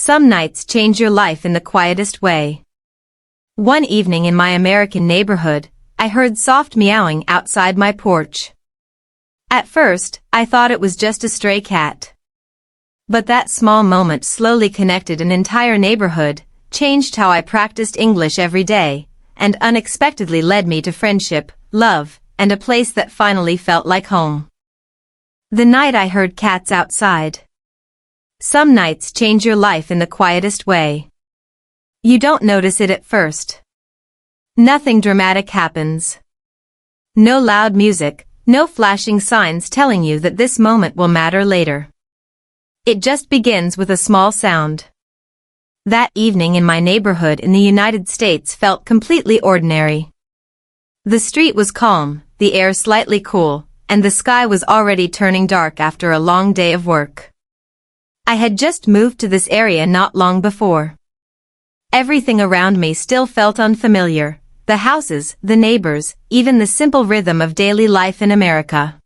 Some nights change your life in the quietest way. One evening in my American neighborhood, I heard soft meowing outside my porch. At first, I thought it was just a stray cat. But that small moment slowly connected an entire neighborhood, changed how I practiced English every day, and unexpectedly led me to friendship, love, and a place that finally felt like home. The night I heard cats outside. Some nights change your life in the quietest way. You don't notice it at first. Nothing dramatic happens. No loud music, no flashing signs telling you that this moment will matter later. It just begins with a small sound. That evening in my neighborhood in the United States felt completely ordinary. The street was calm, the air slightly cool, and the sky was already turning dark after a long day of work. I had just moved to this area not long before. Everything around me still felt unfamiliar, the houses, the neighbors, even the simple rhythm of daily life in America.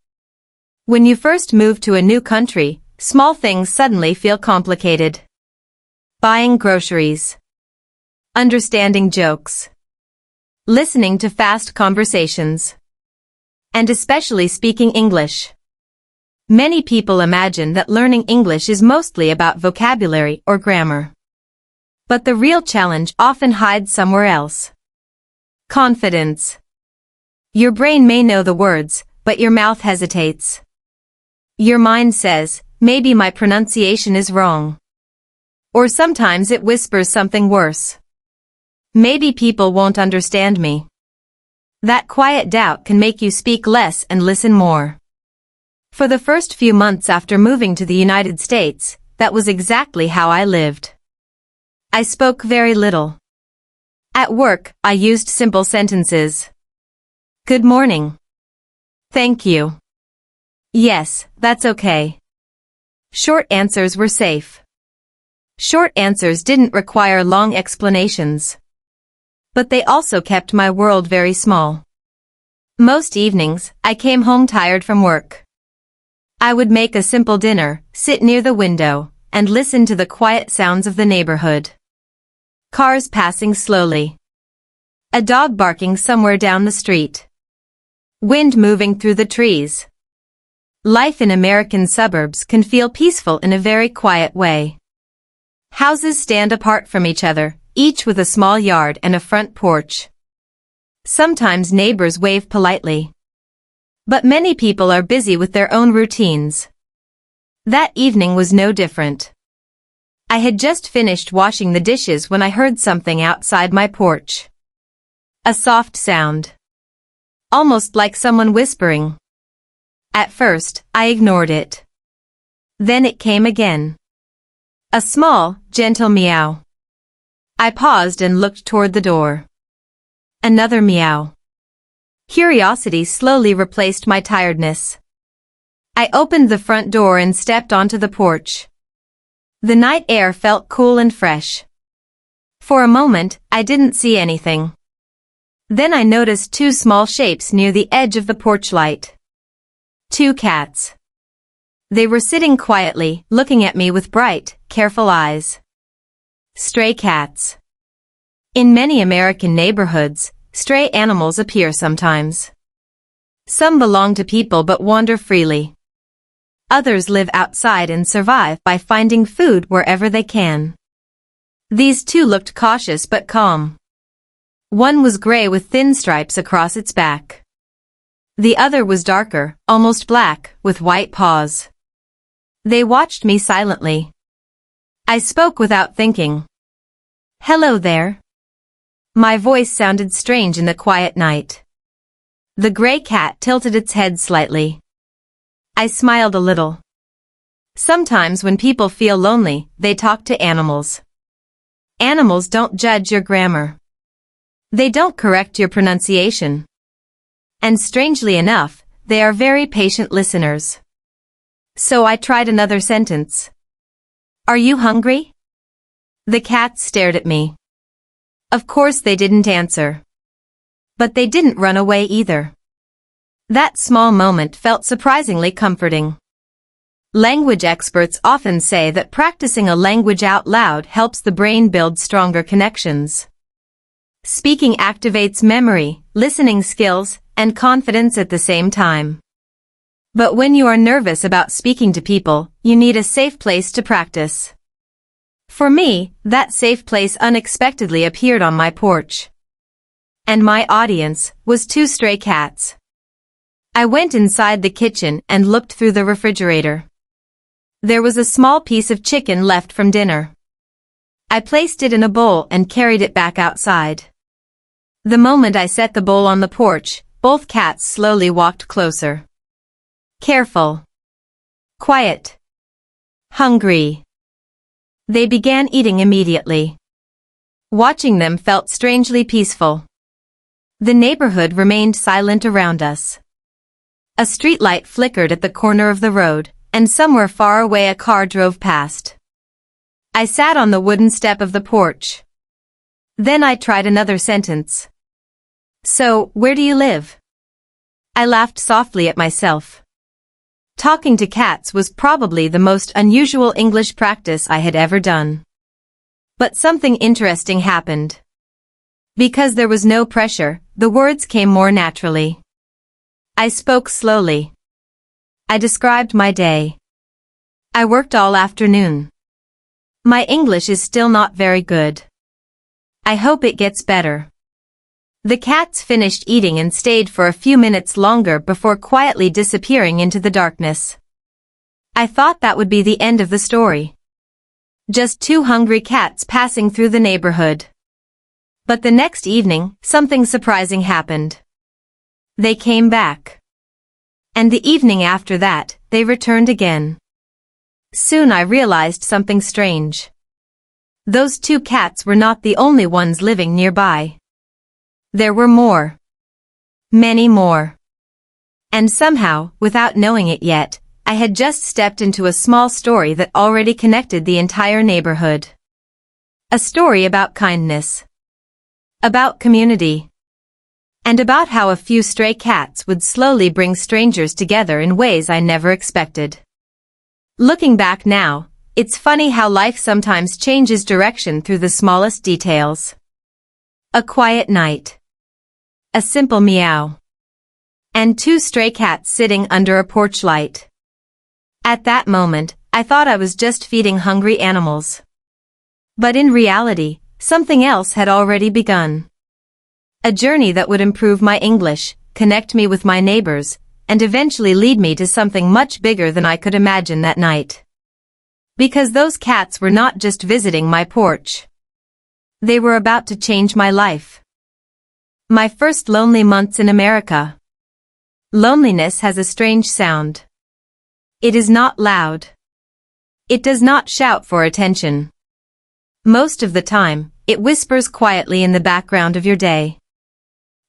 When you first move to a new country, small things suddenly feel complicated. Buying groceries. Understanding jokes. Listening to fast conversations. And especially speaking English. Many people imagine that learning English is mostly about vocabulary or grammar. But the real challenge often hides somewhere else. Confidence. Your brain may know the words, but your mouth hesitates. Your mind says, maybe my pronunciation is wrong. Or sometimes it whispers something worse. Maybe people won't understand me. That quiet doubt can make you speak less and listen more. For the first few months after moving to the United States, that was exactly how I lived. I spoke very little. At work, I used simple sentences. Good morning. Thank you. Yes, that's okay. Short answers were safe. Short answers didn't require long explanations. But they also kept my world very small. Most evenings, I came home tired from work. I would make a simple dinner, sit near the window, and listen to the quiet sounds of the neighborhood. Cars passing slowly. A dog barking somewhere down the street. Wind moving through the trees. Life in American suburbs can feel peaceful in a very quiet way. Houses stand apart from each other, each with a small yard and a front porch. Sometimes neighbors wave politely. But many people are busy with their own routines. That evening was no different. I had just finished washing the dishes when I heard something outside my porch. A soft sound. Almost like someone whispering. At first, I ignored it. Then it came again. A small, gentle meow. I paused and looked toward the door. Another meow. Curiosity slowly replaced my tiredness. I opened the front door and stepped onto the porch. The night air felt cool and fresh. For a moment, I didn't see anything. Then I noticed two small shapes near the edge of the porch light. Two cats. They were sitting quietly, looking at me with bright, careful eyes. Stray cats. In many American neighborhoods, stray animals appear sometimes. Some belong to people but wander freely. Others live outside and survive by finding food wherever they can. These two looked cautious but calm. One was gray with thin stripes across its back. The other was darker, almost black, with white paws. They watched me silently. I spoke without thinking. Hello there. My voice sounded strange in the quiet night. The gray cat tilted its head slightly. I smiled a little. Sometimes when people feel lonely, they talk to animals. Animals don't judge your grammar. They don't correct your pronunciation. And strangely enough, they are very patient listeners. So I tried another sentence. Are you hungry? The cats stared at me. Of course they didn't answer. But they didn't run away either. That small moment felt surprisingly comforting. Language experts often say that practicing a language out loud helps the brain build stronger connections. Speaking activates memory, listening skills, and confidence at the same time. But when you are nervous about speaking to people, you need a safe place to practice. For me, that safe place unexpectedly appeared on my porch. And my audience was 2 stray cats. I went inside the kitchen and looked through the refrigerator. There was a small piece of chicken left from dinner. I placed it in a bowl and carried it back outside. The moment I set the bowl on the porch, both cats slowly walked closer. Careful. Quiet. Hungry. They began eating immediately. Watching them felt strangely peaceful. The neighborhood remained silent around us. A streetlight flickered at the corner of the road, and somewhere far away a car drove past. I sat on the wooden step of the porch. Then I tried another sentence. So, where do you live? I laughed softly at myself. Talking to cats was probably the most unusual English practice I had ever done. But something interesting happened. Because there was no pressure, the words came more naturally. I spoke slowly. I described my day. I worked all afternoon. My English is still not very good. I hope it gets better. The cats finished eating and stayed for a few minutes longer before quietly disappearing into the darkness. I thought that would be the end of the story. Just 2 hungry cats passing through the neighborhood. But the next evening, something surprising happened. They came back. And the evening after that, they returned again. Soon I realized something strange. Those 2 cats were not the only ones living nearby. There were more. Many more. And somehow, without knowing it yet, I had just stepped into a small story that already connected the entire neighborhood. A story about kindness. About community. And about how a few stray cats would slowly bring strangers together in ways I never expected. Looking back now, it's funny how life sometimes changes direction through the smallest details. A quiet night. A simple meow. And 2 stray cats sitting under a porch light. At that moment, I thought I was just feeding hungry animals. But in reality, something else had already begun. A journey that would improve my English, connect me with my neighbors, and eventually lead me to something much bigger than I could imagine that night. Because those cats were not just visiting my porch. They were about to change my life. My first lonely months in America. Loneliness has a strange sound. It is not loud. It does not shout for attention. Most of the time, it whispers quietly in the background of your day.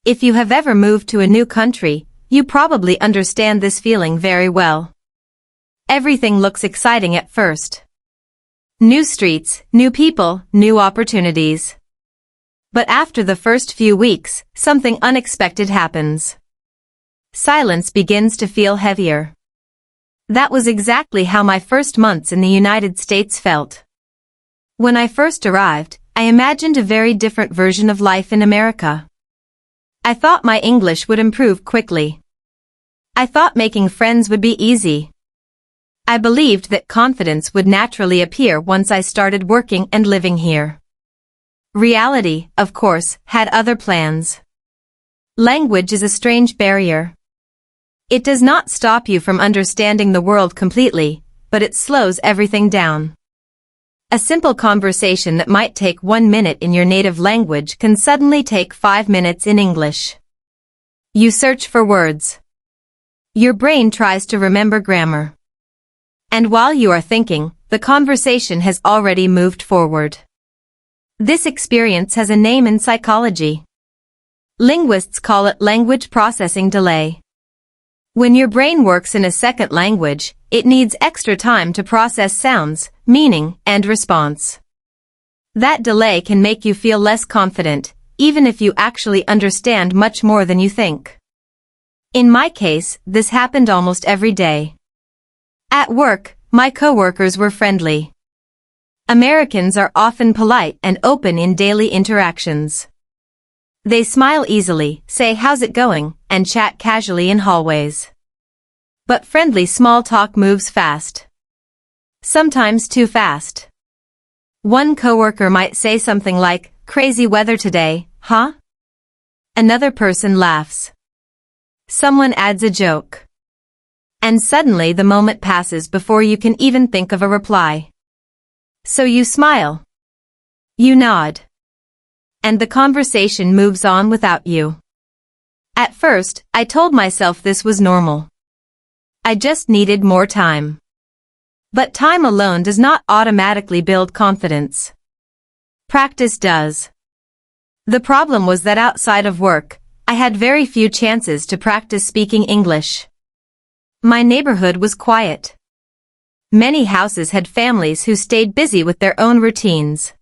If you have ever moved to a new country, you probably understand this feeling very well. Everything looks exciting at first. New streets, new people, new opportunities. But after the first few weeks, something unexpected happens. Silence begins to feel heavier. That was exactly how my first months in the United States felt. When I first arrived, I imagined a very different version of life in America. I thought my English would improve quickly. I thought making friends would be easy. I believed that confidence would naturally appear once I started working and living here. Reality, of course, had other plans. Language is a strange barrier. It does not stop you from understanding the world completely, but it slows everything down. A simple conversation that might take 1 minute in your native language can suddenly take 5 minutes in English. You search for words. Your brain tries to remember grammar. And while you are thinking, the conversation has already moved forward. This experience has a name in psychology. Linguists call it language processing delay. When your brain works in a second language, it needs extra time to process sounds, meaning, and response. That delay can make you feel less confident, even if you actually understand much more than you think. In my case, this happened almost every day. At work, my coworkers were friendly. Americans are often polite and open in daily interactions. They smile easily, say how's it going, and chat casually in hallways. But friendly small talk moves fast. Sometimes too fast. One coworker might say something like, "Crazy weather today, huh?" Another person laughs. Someone adds a joke. And suddenly the moment passes before you can even think of a reply. So you smile. You nod. And the conversation moves on without you. At first, I told myself this was normal. I just needed more time. But time alone does not automatically build confidence. Practice does. The problem was that outside of work, I had very few chances to practice speaking English. My neighborhood was quiet. Many houses had families who stayed busy with their own routines.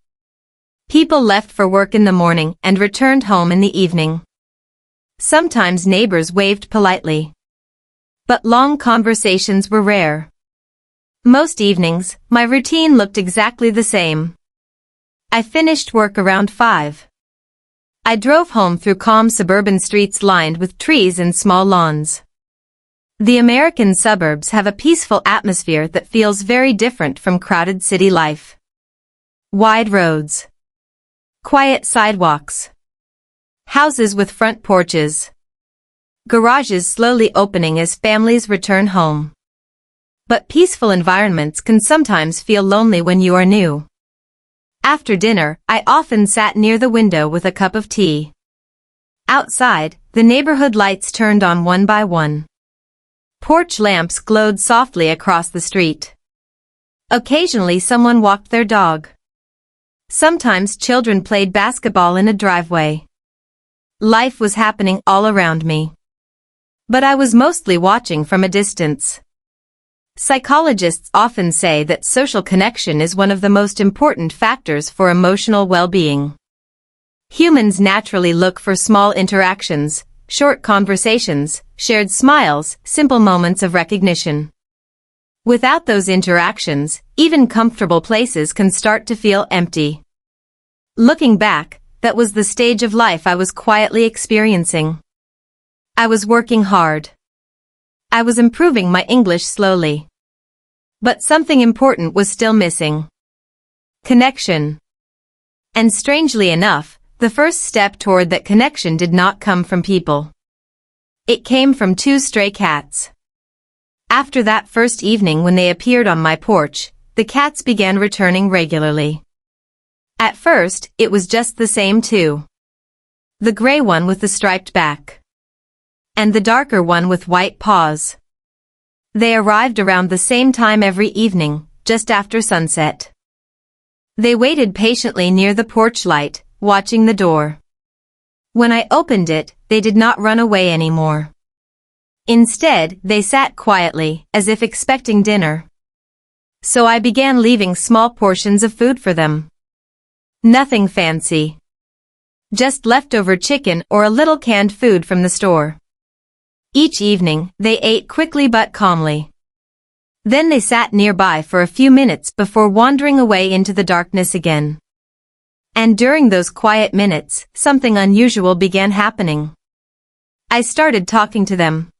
People left for work in the morning and returned home in the evening. Sometimes neighbors waved politely. But long conversations were rare. Most evenings, my routine looked exactly the same. I finished work around 5. I drove home through calm suburban streets lined with trees and small lawns. The American suburbs have a peaceful atmosphere that feels very different from crowded city life. Wide roads. Quiet sidewalks. Houses with front porches. Garages slowly opening as families return home. But peaceful environments can sometimes feel lonely when you are new. After dinner, I often sat near the window with a cup of tea. Outside, the neighborhood lights turned on one by one. Porch lamps glowed softly across the street. Occasionally someone walked their dog. Sometimes children played basketball in a driveway. Life was happening all around me. But I was mostly watching from a distance. Psychologists often say that social connection is one of the most important factors for emotional well-being. Humans naturally look for small interactions, short conversations, shared smiles, simple moments of recognition. Without those interactions, even comfortable places can start to feel empty. Looking back, that was the stage of life I was quietly experiencing. I was working hard. I was improving my English slowly. But something important was still missing. Connection. And strangely enough, the first step toward that connection did not come from people. It came from 2 stray cats. After that first evening when they appeared on my porch, the cats began returning regularly. At first, it was just the same 2. The gray one with the striped back. And the darker one with white paws. They arrived around the same time every evening, just after sunset. They waited patiently near the porch light, watching the door. When I opened it, they did not run away anymore. Instead, they sat quietly, as if expecting dinner. So I began leaving small portions of food for them. Nothing fancy. Just leftover chicken or a little canned food from the store. Each evening, they ate quickly but calmly. Then they sat nearby for a few minutes before wandering away into the darkness again. And during those quiet minutes, something unusual began happening. I started talking to them.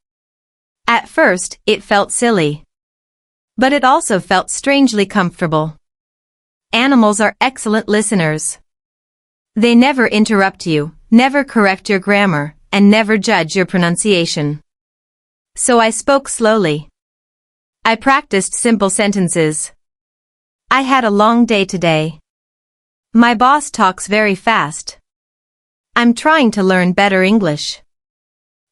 At first, it felt silly. But it also felt strangely comfortable. Animals are excellent listeners. They never interrupt you, never correct your grammar, and never judge your pronunciation. So I spoke slowly. I practiced simple sentences. I had a long day today. My boss talks very fast. I'm trying to learn better English.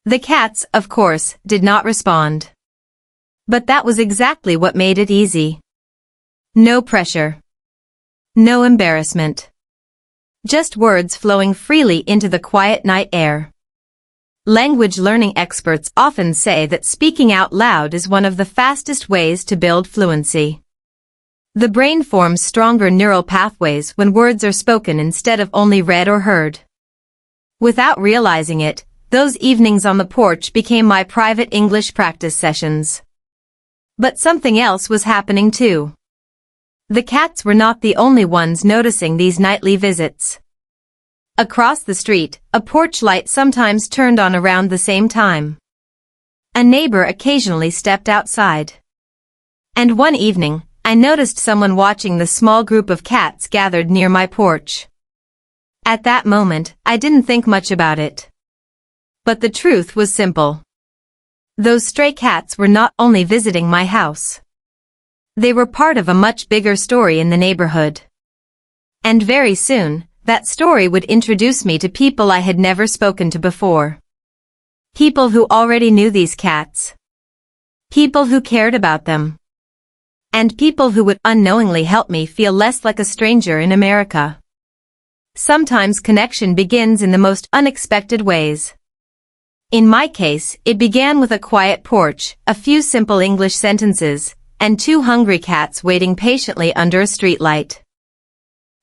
The cats, of course, did not respond. But that was exactly what made it easy. No pressure. No embarrassment. Just words flowing freely into the quiet night air. Language learning experts often say that speaking out loud is one of the fastest ways to build fluency. The brain forms stronger neural pathways when words are spoken instead of only read or heard. Without realizing it, those evenings on the porch became my private English practice sessions. But something else was happening too. The cats were not the only ones noticing these nightly visits. Across the street, a porch light sometimes turned on around the same time. A neighbor occasionally stepped outside. And one evening, I noticed someone watching the small group of cats gathered near my porch. At that moment, I didn't think much about it. But the truth was simple. Those stray cats were not only visiting my house. They were part of a much bigger story in the neighborhood. And very soon, that story would introduce me to people I had never spoken to before. People who already knew these cats. People who cared about them. And people who would unknowingly help me feel less like a stranger in America. Sometimes connection begins in the most unexpected ways. In my case, it began with a quiet porch, a few simple English sentences, and two hungry cats waiting patiently under a streetlight.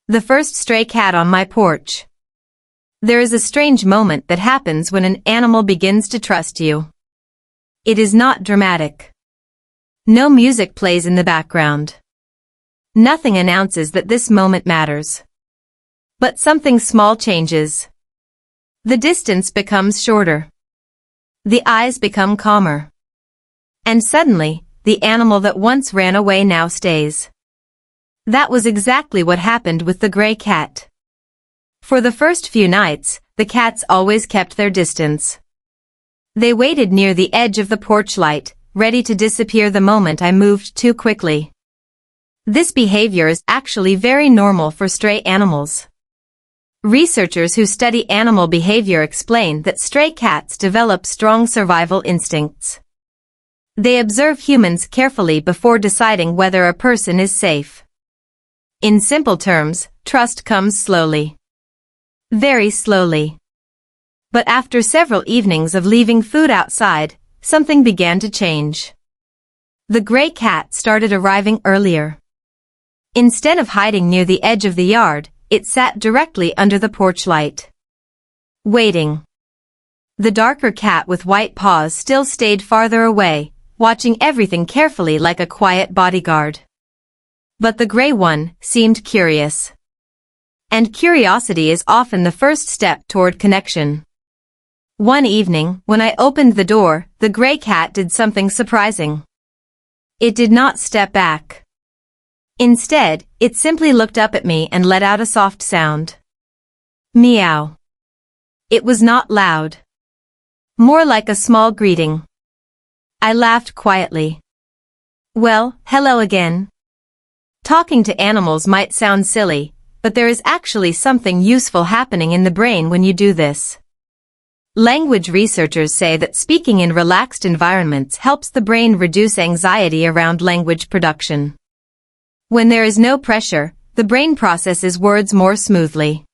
The first stray cat on my porch. There is a strange moment that happens when an animal begins to trust you. It is not dramatic. No music plays in the background. Nothing announces that this moment matters. But something small changes. The distance becomes shorter. The eyes become calmer. And suddenly, the animal that once ran away now stays. That was exactly what happened with the gray cat. For the first few nights, the cats always kept their distance. They waited near the edge of the porch light, ready to disappear the moment I moved too quickly. This behavior is actually very normal for stray animals. Researchers who study animal behavior explain that stray cats develop strong survival instincts. They observe humans carefully before deciding whether a person is safe. In simple terms, trust comes slowly. Very slowly. But after several evenings of leaving food outside, something began to change. The gray cat started arriving earlier. Instead of hiding near the edge of the yard, it sat directly under the porch light. Waiting. The darker cat with white paws still stayed farther away, watching everything carefully like a quiet bodyguard. But the gray one seemed curious. And curiosity is often the first step toward connection. One evening, when I opened the door, the gray cat did something surprising. It did not step back. Instead, it simply looked up at me and let out a soft sound. Meow. It was not loud. More like a small greeting. I laughed quietly. Well, hello again. Talking to animals might sound silly, but there is actually something useful happening in the brain when you do this. Language researchers say that speaking in relaxed environments helps the brain reduce anxiety around language production. When there is no pressure, the brain processes words more smoothly.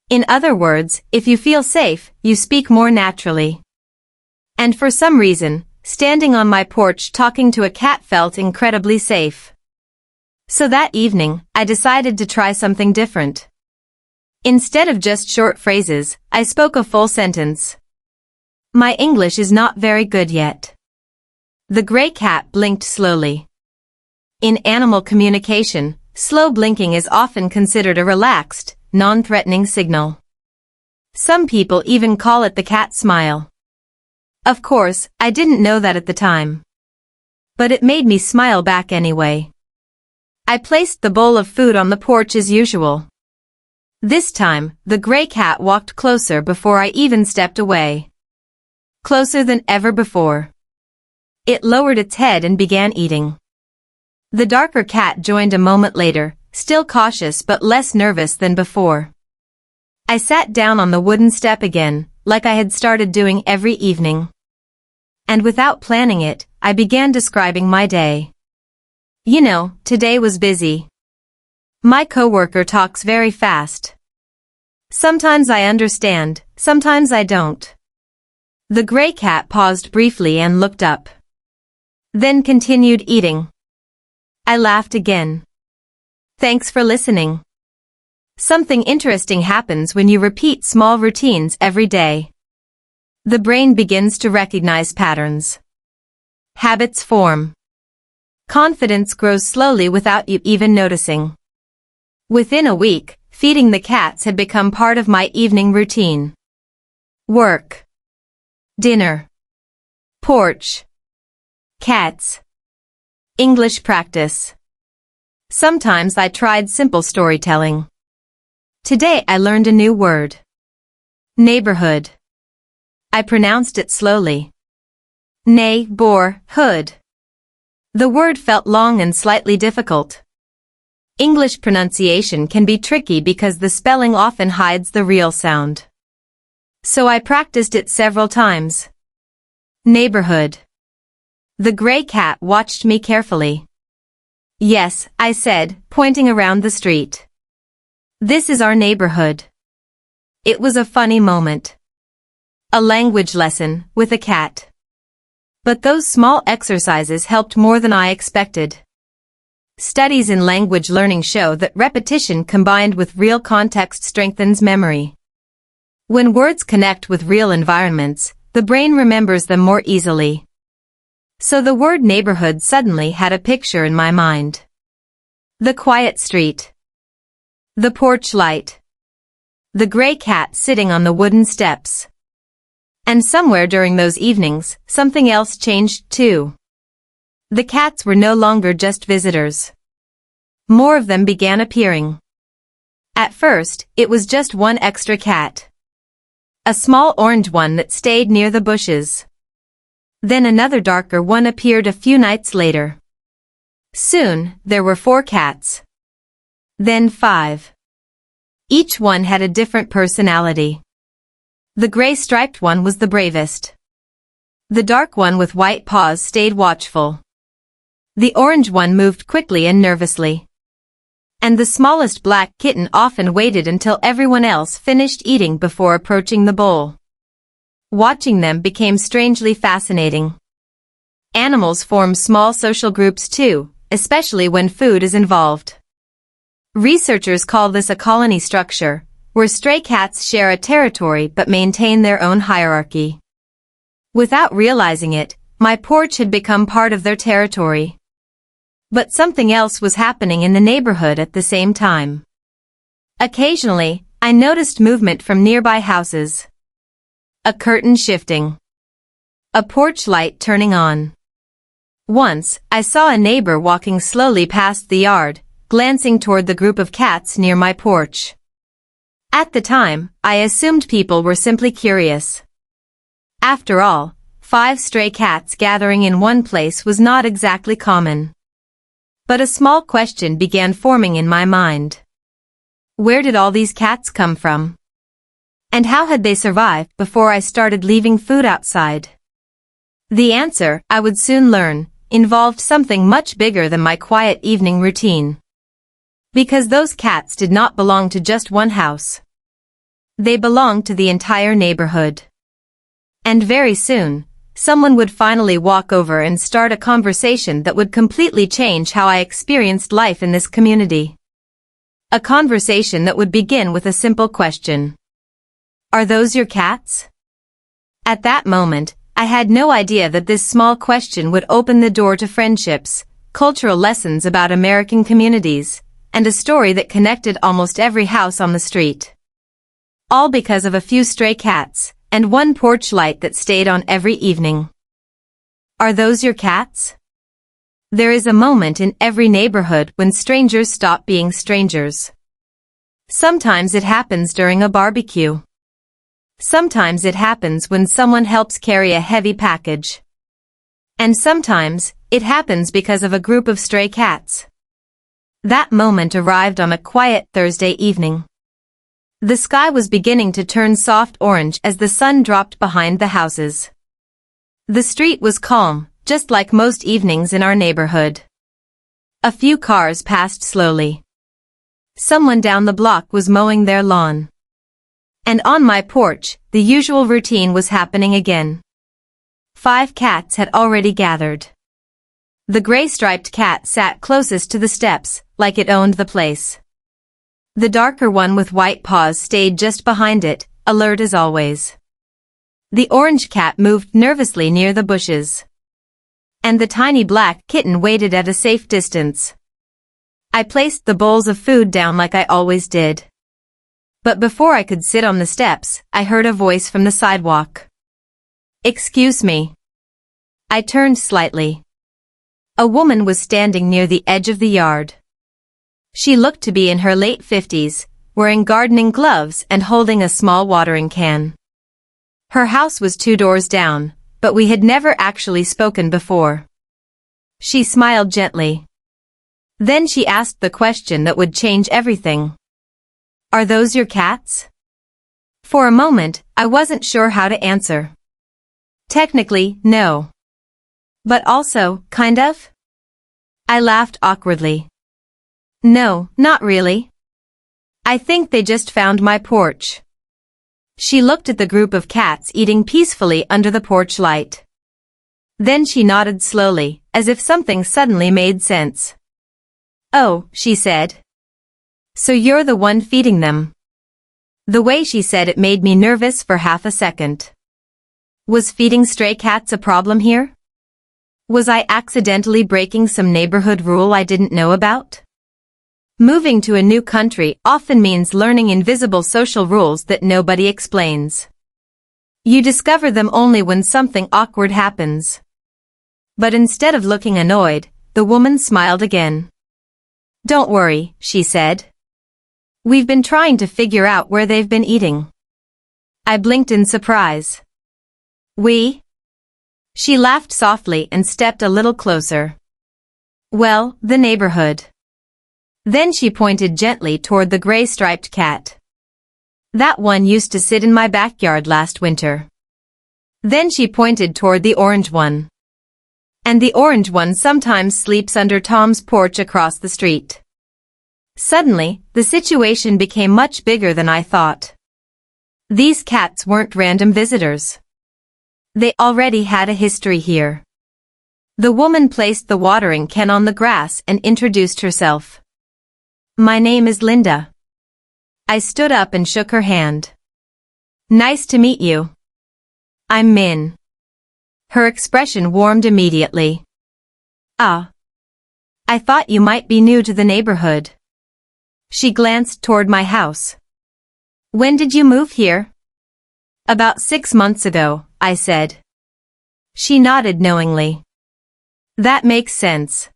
In other words, if you feel safe, you speak more naturally. And for some reason, standing on my porch talking to a cat felt incredibly safe. So that evening, I decided to try something different. Instead of just short phrases, I spoke a full sentence. My English is not very good yet. The gray cat blinked slowly. In animal communication, slow blinking is often considered a relaxed, non-threatening signal. Some people even call it the cat smile. Of course, I didn't know that at the time. But it made me smile back anyway. I placed the bowl of food on the porch as usual. This time, the gray cat walked closer before I even stepped away. Closer than ever before. It lowered its head and began eating. The darker cat joined a moment later, still cautious but less nervous than before. I sat down on the wooden step again, like I had started doing every evening. And without planning it, I began describing my day. You know, today was busy. My coworker talks very fast. Sometimes I understand, sometimes I don't. The gray cat paused briefly and looked up. Then continued eating. I laughed again. Thanks for listening. Something interesting happens when you repeat small routines every day. The brain begins to recognize patterns. Habits form. Confidence grows slowly without you even noticing. Within a week, feeding the cats had become part of my evening routine. Work. Dinner. Porch. Cats. English practice. Sometimes I tried simple storytelling. Today I learned a new word. Neighborhood. I pronounced it slowly. Neighborhood. The word felt long and slightly difficult. English pronunciation can be tricky because the spelling often hides the real sound. So I practiced it several times. Neighborhood. The gray cat watched me carefully. Yes, I said, pointing around the street. This is our neighborhood. It was a funny moment. A language lesson with a cat. But those small exercises helped more than I expected. Studies in language learning show that repetition combined with real context strengthens memory. When words connect with real environments, the brain remembers them more easily. So the word neighborhood suddenly had a picture in my mind. The quiet street. The porch light. The gray cat sitting on the wooden steps. And somewhere during those evenings, something else changed too. The cats were no longer just visitors. More of them began appearing. At first, it was just one extra cat. A small orange one that stayed near the bushes. Then another darker one appeared a few nights later. Soon, there were 4 cats. Then 5. Each one had a different personality. The gray-striped one was the bravest. The dark one with white paws stayed watchful. The orange one moved quickly and nervously. And the smallest black kitten often waited until everyone else finished eating before approaching the bowl. Watching them became strangely fascinating. Animals form small social groups too, especially when food is involved. Researchers call this a colony structure, where stray cats share a territory but maintain their own hierarchy. Without realizing it, my porch had become part of their territory. But something else was happening in the neighborhood at the same time. Occasionally, I noticed movement from nearby houses. A curtain shifting. A porch light turning on. Once, I saw a neighbor walking slowly past the yard, glancing toward the group of cats near my porch. At the time, I assumed people were simply curious. After all, 5 stray cats gathering in one place was not exactly common. But a small question began forming in my mind. Where did all these cats come from? And how had they survived before I started leaving food outside? The answer, I would soon learn, involved something much bigger than my quiet evening routine. Because those cats did not belong to just one house. They belonged to the entire neighborhood. And very soon, someone would finally walk over and start a conversation that would completely change how I experienced life in this community. A conversation that would begin with a simple question. Are those your cats? At that moment, I had no idea that this small question would open the door to friendships, cultural lessons about American communities, and a story that connected almost every house on the street. All because of a few stray cats, and one porch light that stayed on every evening. Are those your cats? There is a moment in every neighborhood when strangers stop being strangers. Sometimes it happens during a barbecue. Sometimes it happens when someone helps carry a heavy package. And sometimes, it happens because of a group of stray cats. That moment arrived on a quiet Thursday evening. The sky was beginning to turn soft orange as the sun dropped behind the houses. The street was calm, just like most evenings in our neighborhood. A few cars passed slowly. Someone down the block was mowing their lawn. And on my porch, the usual routine was happening again. 5 cats had already gathered. The gray-striped cat sat closest to the steps, like it owned the place. The darker one with white paws stayed just behind it, alert as always. The orange cat moved nervously near the bushes. and the tiny black kitten waited at a safe distance. I placed the bowls of food down like I always did. But before I could sit on the steps, I heard a voice from the sidewalk. "Excuse me." I turned slightly. A woman was standing near the edge of the yard. She looked to be in her late 50s, wearing gardening gloves and holding a small watering can. Her house was 2 doors down, but we had never actually spoken before. She smiled gently. Then she asked the question that would change everything. "Are those your cats?" For a moment, I wasn't sure how to answer. Technically, no. But also, kind of? I laughed awkwardly. "No, not really. I think they just found my porch." She looked at the group of cats eating peacefully under the porch light. Then she nodded slowly, as if something suddenly made sense. "Oh," she said. "So you're the one feeding them." The way she said it made me nervous for half a second. Was feeding stray cats a problem here? Was I accidentally breaking some neighborhood rule I didn't know about? Moving to a new country often means learning invisible social rules that nobody explains. You discover them only when something awkward happens. But instead of looking annoyed, the woman smiled again. "Don't worry," she said. "We've been trying to figure out where they've been eating." I blinked in surprise. "We?" She laughed softly and stepped a little closer. "Well, the neighborhood." Then she pointed gently toward the gray-striped cat. "That one used to sit in my backyard last winter." Then she pointed toward the orange one. "And the orange one sometimes sleeps under Tom's porch across the street." Suddenly, the situation became much bigger than I thought. These cats weren't random visitors. They already had a history here. The woman placed the watering can on the grass and introduced herself. "My name is Linda." I stood up and shook her hand. "Nice to meet you." "I'm Min." Her expression warmed immediately. "Ah. I thought you might be new to the neighborhood." She glanced toward my house. "When did you move here?" "About 6 months ago," I said. She nodded knowingly. "That makes sense.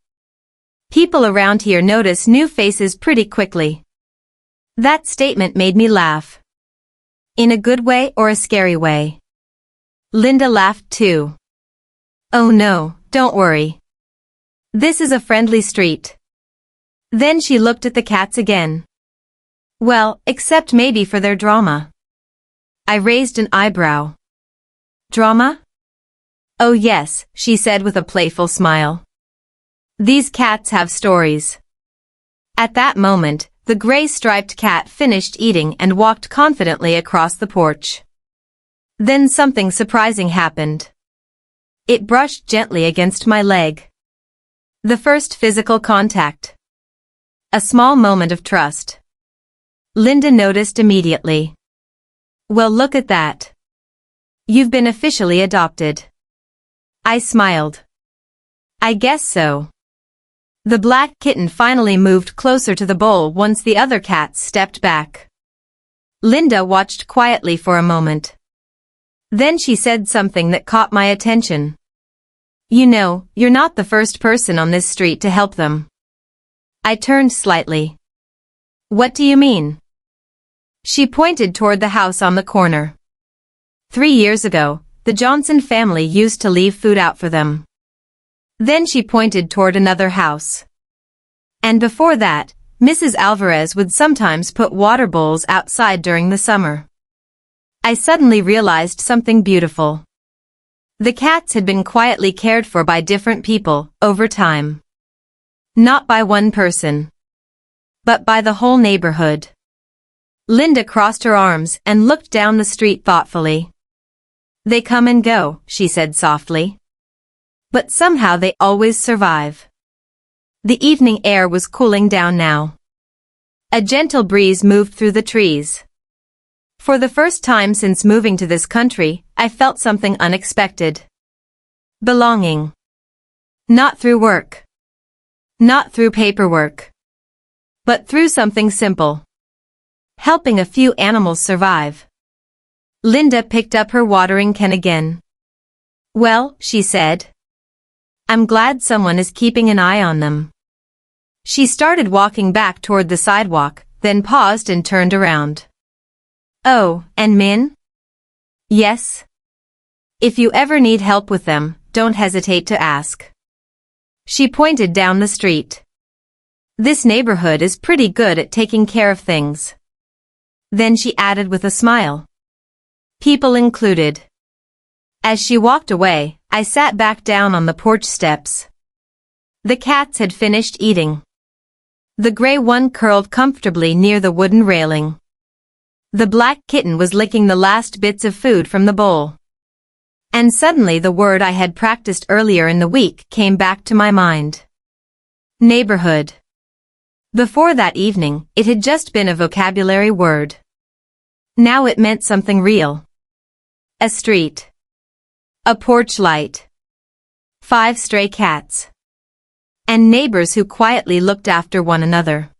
People around here notice new faces pretty quickly." That statement made me laugh. In a good way or a scary way? Linda laughed too. "Oh no, don't worry. This is a friendly street." Then she looked at the cats again. "Well, except maybe for their drama." I raised an eyebrow. "Drama?" "Oh yes," she said with a playful smile. "These cats have stories." At that moment, the gray-striped cat finished eating and walked confidently across the porch. Then something surprising happened. It brushed gently against my leg. The first physical contact. A small moment of trust. Linda noticed immediately. "Well, look at that. You've been officially adopted." I smiled. "I guess so." The black kitten finally moved closer to the bowl once the other cats stepped back. Linda watched quietly for a moment. Then she said something that caught my attention. "You know, you're not the first person on this street to help them." I turned slightly. "What do you mean?" She pointed toward the house on the corner. 3 years ago, the Johnson family used to leave food out for them. Then she pointed toward another house. And before that, Mrs. Alvarez would sometimes put water bowls outside during the summer. I suddenly realized something beautiful. The cats had been quietly cared for by different people, over time. Not by one person, but by the whole neighborhood. Linda crossed her arms and looked down the street thoughtfully. "They come and go," she said softly. "But somehow they always survive." The evening air was cooling down now. A gentle breeze moved through the trees. For the first time since moving to this country, I felt something unexpected. Belonging. Not through work. Not through paperwork. But through something simple. Helping a few animals survive. Linda picked up her watering can again. Well, she said. I'm glad someone is keeping an eye on them. She started walking back toward the sidewalk, then paused and turned around. Oh, and Min? Yes? If you ever need help with them, don't hesitate to ask. She pointed down the street. This neighborhood is pretty good at taking care of things. Then she added with a smile. People included. As she walked away, I sat back down on the porch steps. The cats had finished eating. The gray one curled comfortably near the wooden railing. The black kitten was licking the last bits of food from the bowl. And suddenly the word I had practiced earlier in the week came back to my mind. Neighborhood. Before that evening, it had just been a vocabulary word. Now it meant something real. A street. A porch light. 5 stray cats. And neighbors who quietly looked after one another.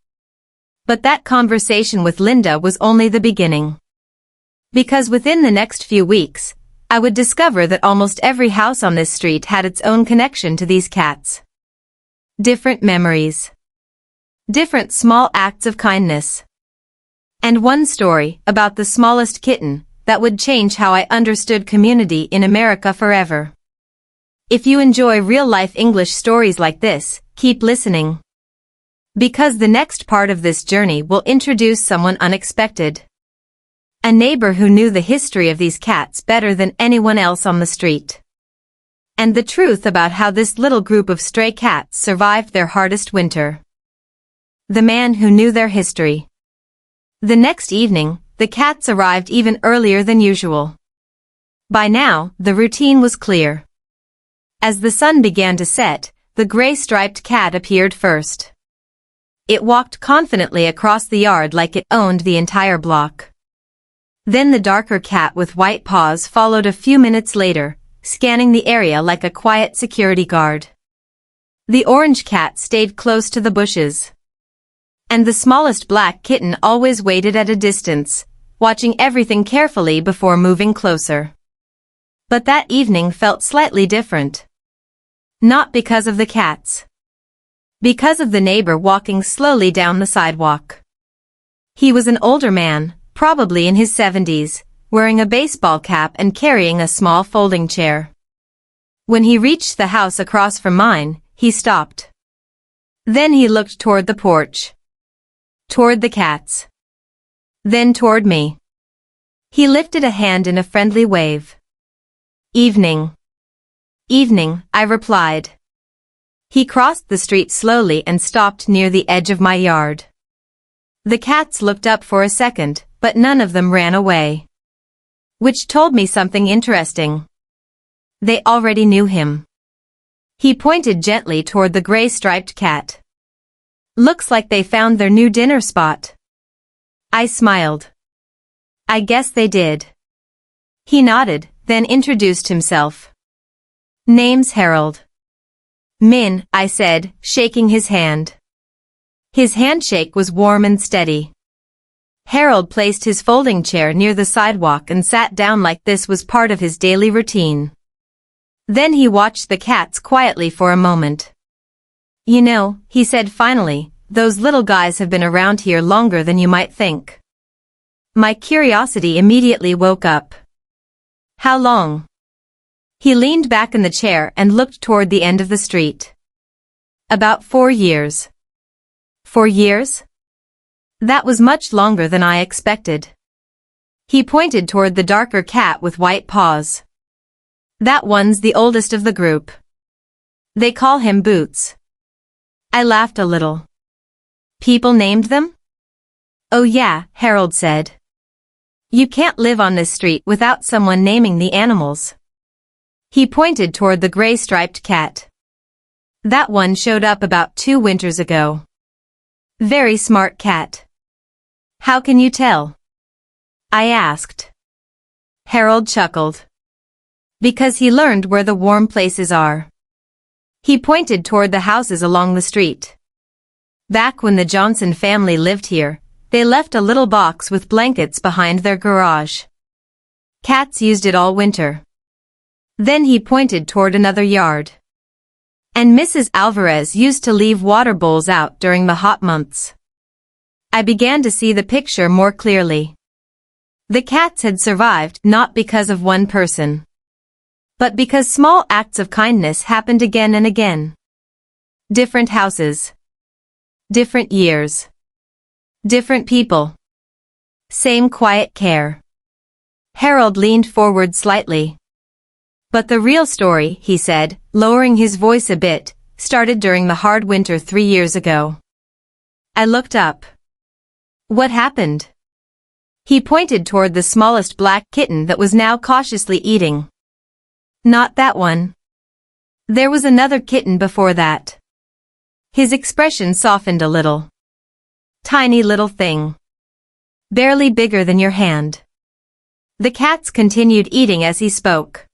But that conversation with Linda was only the beginning. Because within the next few weeks, I would discover that almost every house on this street had its own connection to these cats. Different memories. Different small acts of kindness. And one story about the smallest kitten that would change how I understood community in America forever. If you enjoy real-life English stories like this, keep listening. Because the next part of this journey will introduce someone unexpected. A neighbor who knew the history of these cats better than anyone else on the street. And the truth about how this little group of stray cats survived their hardest winter. The man who knew their history. The next evening, the cats arrived even earlier than usual. By now, the routine was clear. As the sun began to set, the gray-striped cat appeared first. It walked confidently across the yard like it owned the entire block. Then the darker cat with white paws followed a few minutes later, scanning the area like a quiet security guard. The orange cat stayed close to the bushes. And the smallest black kitten always waited at a distance, watching everything carefully before moving closer. But that evening felt slightly different. Not because of the cats. Because of the neighbor walking slowly down the sidewalk. He was an older man, probably in his 70s, wearing a baseball cap and carrying a small folding chair. When he reached the house across from mine, he stopped. Then he looked toward the porch. Toward the cats. Then toward me. He lifted a hand in a friendly wave. Evening. Evening, I replied. He crossed the street slowly and stopped near the edge of my yard. The cats looked up for a second, but none of them ran away. Which told me something interesting. They already knew him. He pointed gently toward the gray-striped cat. Looks like they found their new dinner spot. I smiled. I guess they did. He nodded, then introduced himself. Name's Harold. Min, I said, shaking his hand. His handshake was warm and steady. Harold placed his folding chair near the sidewalk and sat down like this was part of his daily routine. Then he watched the cats quietly for a moment. You know, he said finally, those little guys have been around here longer than you might think. My curiosity immediately woke up. How long? He leaned back in the chair and looked toward the end of the street. About 4 years. 4 years? That was much longer than I expected. He pointed toward the darker cat with white paws. That one's the oldest of the group. They call him Boots. I laughed a little. People named them? Oh yeah, Harold said. You can't live on this street without someone naming the animals. He pointed toward the gray-striped cat. That one showed up about 2 winters ago. Very smart cat. How can you tell? I asked. Harold chuckled. Because he learned where the warm places are. He pointed toward the houses along the street. Back when the Johnson family lived here, they left a little box with blankets behind their garage. Cats used it all winter. Then he pointed toward another yard. And Mrs. Alvarez used to leave water bowls out during the hot months. I began to see the picture more clearly. The cats had survived not because of one person, but because small acts of kindness happened again and again. Different houses. Different years. Different people. Same quiet care. Harold leaned forward slightly. But the real story, he said, lowering his voice a bit, started during the hard winter 3 years ago. I looked up. What happened? He pointed toward the smallest black kitten that was now cautiously eating. Not that one. There was another kitten before that. His expression softened a little. Tiny little thing. Barely bigger than your hand. The cats continued eating as he spoke.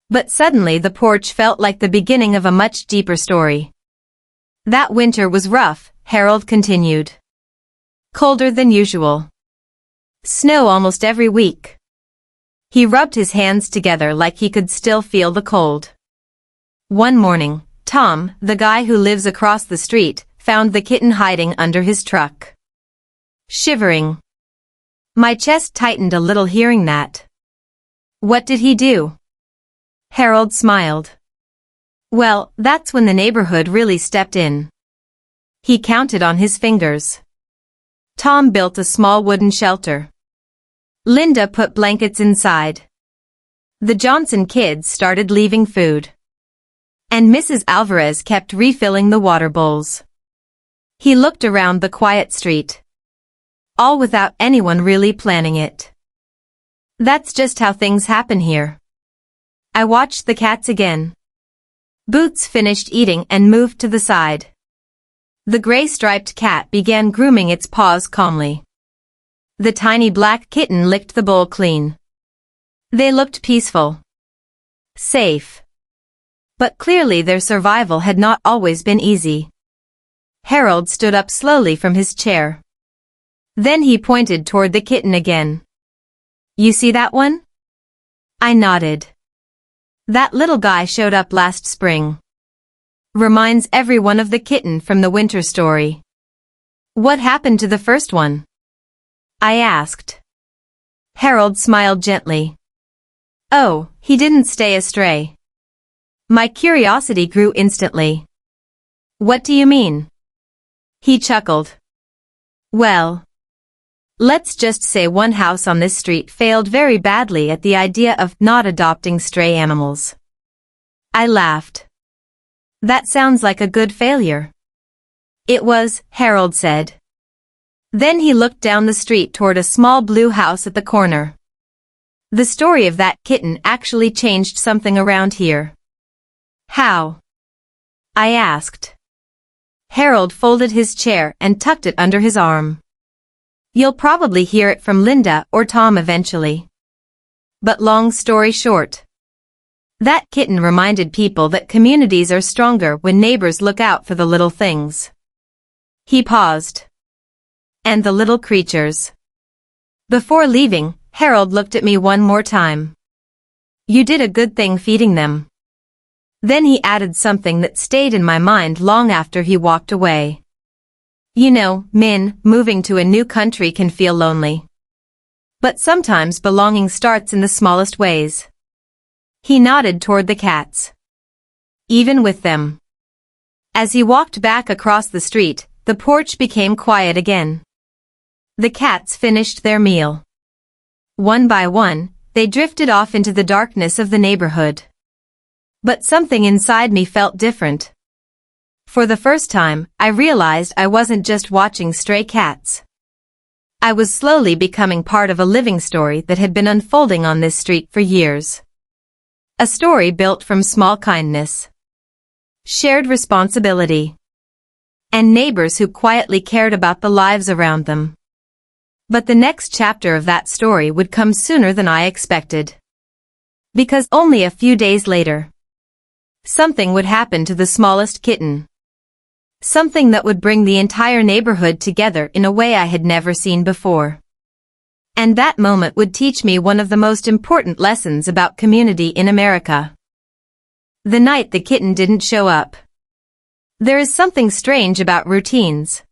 But suddenly the porch felt like the beginning of a much deeper story. That winter was rough, Harold continued. Colder than usual. Snow almost every week. He rubbed his hands together like he could still feel the cold. One morning, Tom, the guy who lives across the street, found the kitten hiding under his truck. Shivering. My chest tightened a little hearing that. What did he do? Harold smiled. Well, that's when the neighborhood really stepped in. He counted on his fingers. Tom built a small wooden shelter. Linda put blankets inside. The Johnson kids started leaving food. And Mrs. Alvarez kept refilling the water bowls. He looked around the quiet street. All without anyone really planning it. That's just how things happen here. I watched the cats again. Boots finished eating and moved to the side. The gray-striped cat began grooming its paws calmly. The tiny black kitten licked the bowl clean. They looked peaceful. Safe. But clearly their survival had not always been easy. Harold stood up slowly from his chair. Then he pointed toward the kitten again. You see that one? I nodded. That little guy showed up last spring. Reminds everyone of the kitten from the winter story. What happened to the first one? I asked. Harold smiled gently. Oh, he didn't stay astray. My curiosity grew instantly. What do you mean? He chuckled. Well, let's just say one house on this street failed very badly at the idea of not adopting stray animals. I laughed. That sounds like a good failure. It was, Harold said. Then he looked down the street toward a small blue house at the corner. The story of that kitten actually changed something around here. How? I asked. Harold folded his chair and tucked it under his arm. You'll probably hear it from Linda or Tom eventually. But long story short, that kitten reminded people that communities are stronger when neighbors look out for the little things. He paused. And the little creatures. Before leaving, Harold looked at me one more time. You did a good thing feeding them. Then he added something that stayed in my mind long after he walked away. You know, Min, moving to a new country can feel lonely. But sometimes belonging starts in the smallest ways. He nodded toward the cats. Even with them. As he walked back across the street, the porch became quiet again. The cats finished their meal. One by one, they drifted off into the darkness of the neighborhood. But something inside me felt different. For the first time, I realized I wasn't just watching stray cats. I was slowly becoming part of a living story that had been unfolding on this street for years. A story built from small kindness, shared responsibility, and neighbors who quietly cared about the lives around them. But the next chapter of that story would come sooner than I expected. Because only a few days later, Something would happen to the smallest kitten. Something that would bring the entire neighborhood together in a way I had never seen before. And that moment would teach me one of the most important lessons about community in America. The night the kitten didn't show up. There is something strange about routines.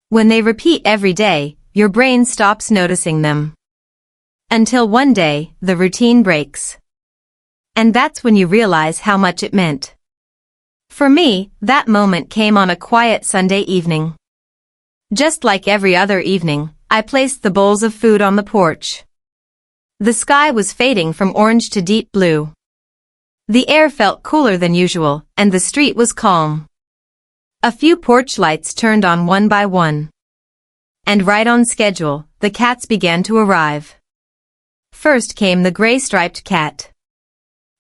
When they repeat every day, your brain stops noticing them. Until one day, the routine breaks. And that's when you realize how much it meant. For me, that moment came on a quiet Sunday evening. Just like every other evening, I placed the bowls of food on the porch. The sky was fading from orange to deep blue. The air felt cooler than usual, and the street was calm. A few porch lights turned on one by one. And right on schedule, the cats began to arrive. First came the gray-striped cat.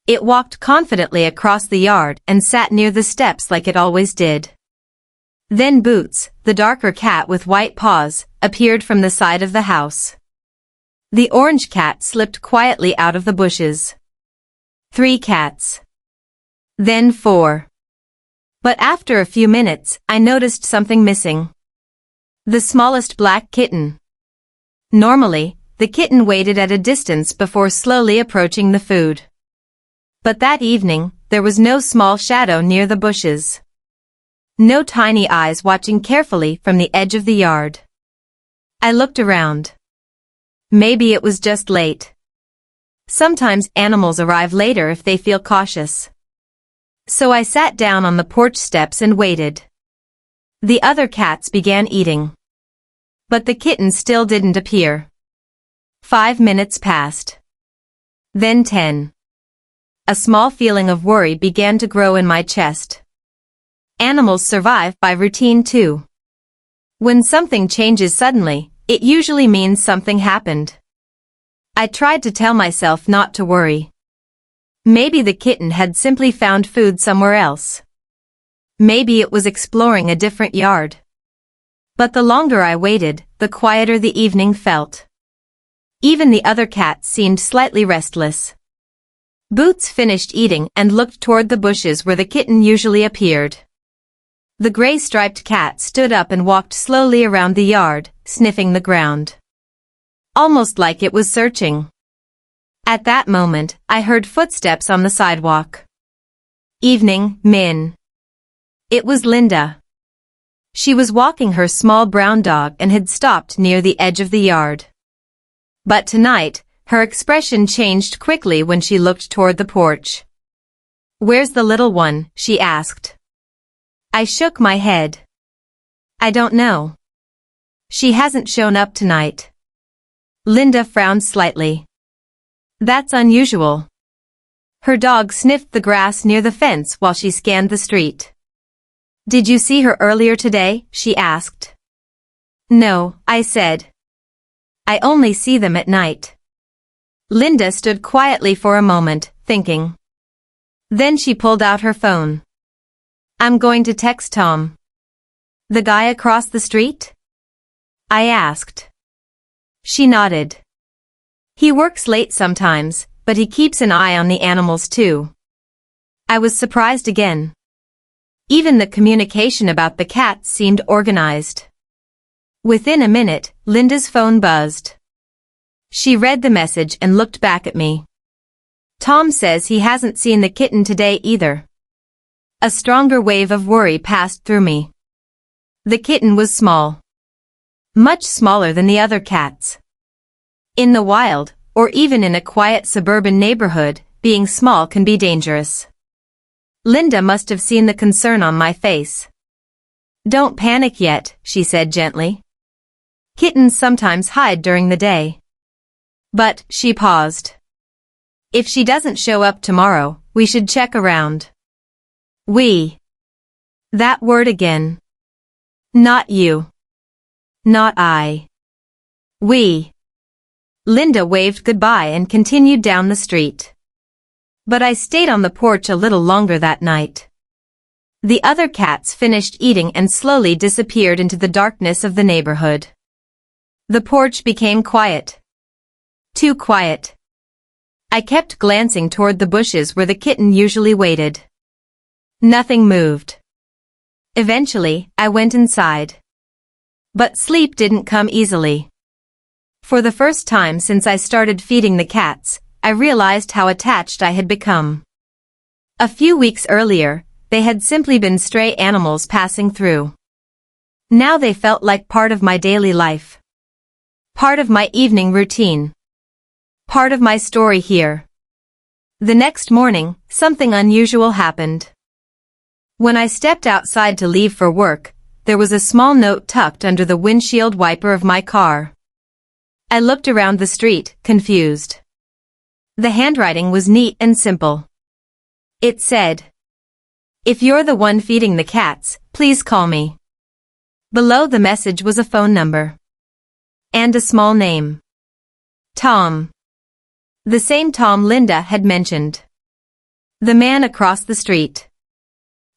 It walked confidently across the yard and sat near the steps like it always did. Then Boots, the darker cat with white paws, appeared from the side of the house. The orange cat slipped quietly out of the bushes. 3 cats. Then 4. But after a few minutes, I noticed something missing. The smallest black kitten. Normally, the kitten waited at a distance before slowly approaching the food. But that evening, there was no small shadow near the bushes. No tiny eyes watching carefully from the edge of the yard. I looked around. Maybe it was just late. Sometimes animals arrive later if they feel cautious. So I sat down on the porch steps and waited. The other cats began eating. But the kitten still didn't appear. 5 minutes passed. Then 10. A small feeling of worry began to grow in my chest. Animals survive by routine too. When something changes suddenly, it usually means something happened. I tried to tell myself not to worry. Maybe the kitten had simply found food somewhere else. Maybe it was exploring a different yard. But the longer I waited, the quieter the evening felt. Even the other cats seemed slightly restless. Boots finished eating and looked toward the bushes where the kitten usually appeared. The gray-striped cat stood up and walked slowly around the yard, sniffing the ground. Almost like it was searching. At that moment, I heard footsteps on the sidewalk. Evening, Min. It was Linda. She was walking her small brown dog and had stopped near the edge of the yard. But tonight, her expression changed quickly when she looked toward the porch. "Where's the little one?" she asked. I shook my head. "I don't know. She hasn't shown up tonight." Linda frowned slightly. "That's unusual." Her dog sniffed the grass near the fence while she scanned the street. "Did you see her earlier today?" she asked. "No," I said. "I only see them at night." Linda stood quietly for a moment, thinking. Then she pulled out her phone. "I'm going to text Tom." "The guy across the street?" I asked. She nodded. "He works late sometimes, but he keeps an eye on the animals too." I was surprised again. Even the communication about the cats seemed organized. Within a minute, Linda's phone buzzed. She read the message and looked back at me. "Tom says he hasn't seen the kitten today either." A stronger wave of worry passed through me. The kitten was small. Much smaller than the other cats. In the wild, or even in a quiet suburban neighborhood, being small can be dangerous. Linda must have seen the concern on my face. "Don't panic yet," she said gently. "Kittens sometimes hide during the day." But, she paused. "If she doesn't show up tomorrow, we should check around." "We." That word again. Not you. Not I. We. Linda waved goodbye and continued down the street. But I stayed on the porch a little longer that night. The other cats finished eating and slowly disappeared into the darkness of the neighborhood. The porch became quiet. Too quiet. I kept glancing toward the bushes where the kitten usually waited. Nothing moved. Eventually, I went inside. But sleep didn't come easily. For the first time since I started feeding the cats, I realized how attached I had become. A few weeks earlier, they had simply been stray animals passing through. Now they felt like part of my daily life. Part of my evening routine. Part of my story here. The next morning, something unusual happened. When I stepped outside to leave for work, there was a small note tucked under the windshield wiper of my car. I looked around the street, confused. The handwriting was neat and simple. It said, "If you're the one feeding the cats, please call me." Below the message was a phone number. And a small name. Tom. The same Tom Linda had mentioned. The man across the street.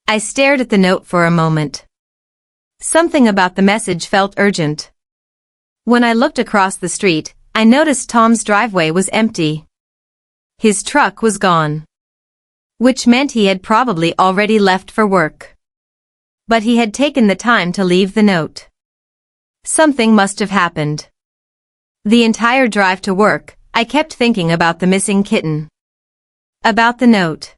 I stared at the note for a moment. Something about the message felt urgent. When I looked across the street, I noticed Tom's driveway was empty. His truck was gone. Which meant he had probably already left for work. But he had taken the time to leave the note. Something must have happened. The entire drive to work, I kept thinking about the missing kitten. About the note.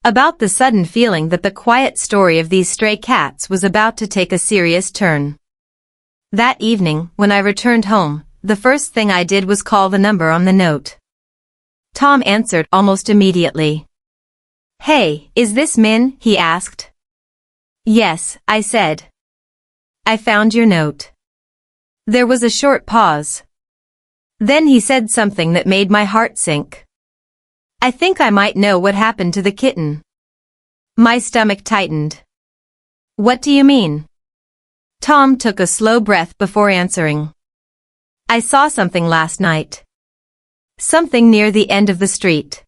About the sudden feeling that the quiet story of these stray cats was about to take a serious turn. That evening, when I returned home, the first thing I did was call the number on the note. Tom answered almost immediately. "Hey, is this Min?" he asked. "Yes," I said. "I found your note." There was a short pause. Then he said something that made my heart sink. "I think I might know what happened to the kitten." My stomach tightened. "What do you mean?" Tom took a slow breath before answering. "I saw something last night. Something near the end of the street."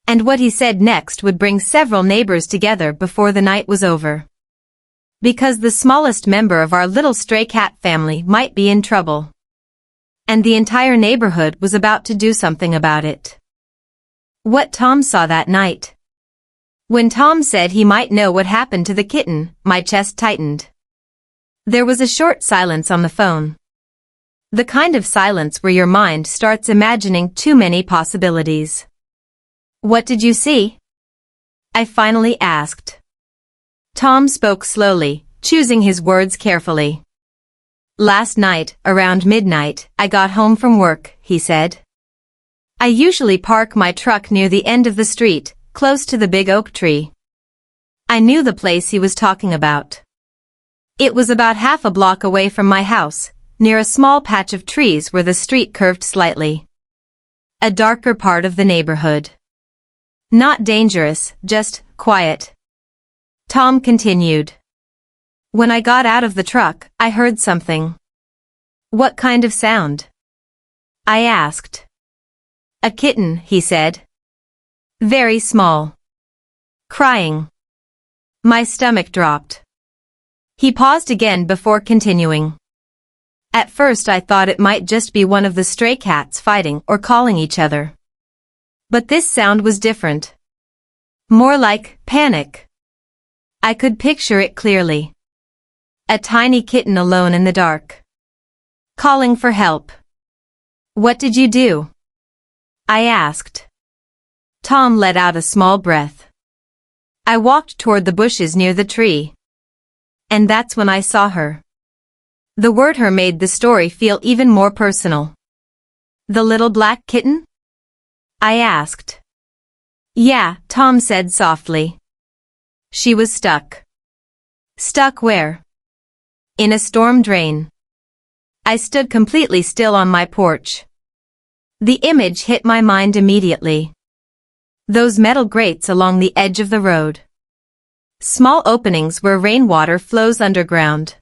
And what he said next would bring several neighbors together before the night was over. Because the smallest member of our little stray cat family might be in trouble. And the entire neighborhood was about to do something about it. What Tom saw that night. When Tom said he might know what happened to the kitten, my chest tightened. There was a short silence on the phone. The kind of silence where your mind starts imagining too many possibilities. "What did you see?" I finally asked. Tom spoke slowly, choosing his words carefully. "Last night, around midnight, I got home from work," he said. "I usually park my truck near the end of the street, close to the big oak tree." I knew the place he was talking about. It was about half a block away from my house, near a small patch of trees where the street curved slightly. A darker part of the neighborhood. Not dangerous, just quiet. Tom continued. "When I got out of the truck, I heard something." "What kind of sound?" I asked. "A kitten," he said. "Very small. Crying." My stomach dropped. He paused again before continuing. "At first I thought it might just be one of the stray cats fighting or calling each other. But this sound was different. More like panic. I could picture it clearly. A tiny kitten alone in the dark. Calling for help." "What did you do?" I asked. Tom let out a small breath. "I walked toward the bushes near the tree. And that's when I saw her." The word "her" made the story feel even more personal. "The little black kitten?" I asked. "Yeah," Tom said softly. "She was stuck." "Stuck where?" "In a storm drain." I stood completely still on my porch. The image hit my mind immediately. Those metal grates along the edge of the road. Small openings where rainwater flows underground.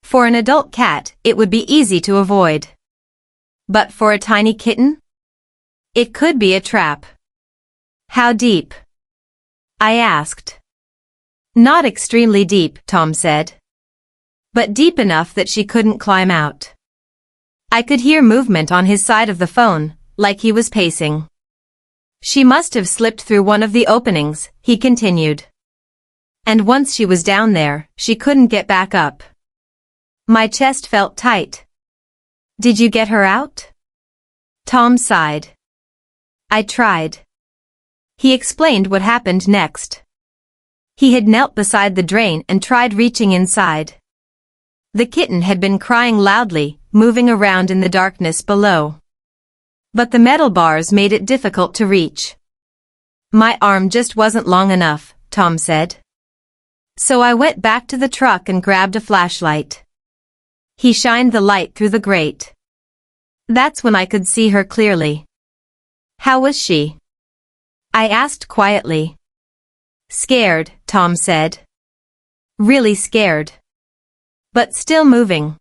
For an adult cat, it would be easy to avoid. But for a tiny kitten? It could be a trap. "How deep?" I asked. "Not extremely deep," Tom said. "But deep enough that she couldn't climb out." I could hear movement on his side of the phone, like he was pacing. She must have slipped through one of the openings, he continued. And once she was down there, she couldn't get back up. My chest felt tight. Did you get her out? Tom sighed. I tried. He explained what happened next. He had knelt beside the drain and tried reaching inside. The kitten had been crying loudly, moving around in the darkness below. But the metal bars made it difficult to reach. My arm just wasn't long enough, Tom said. So I went back to the truck and grabbed a flashlight. He shined the light through the grate. That's when I could see her clearly. How was she? I asked quietly. Scared, Tom said. Really scared. But still moving.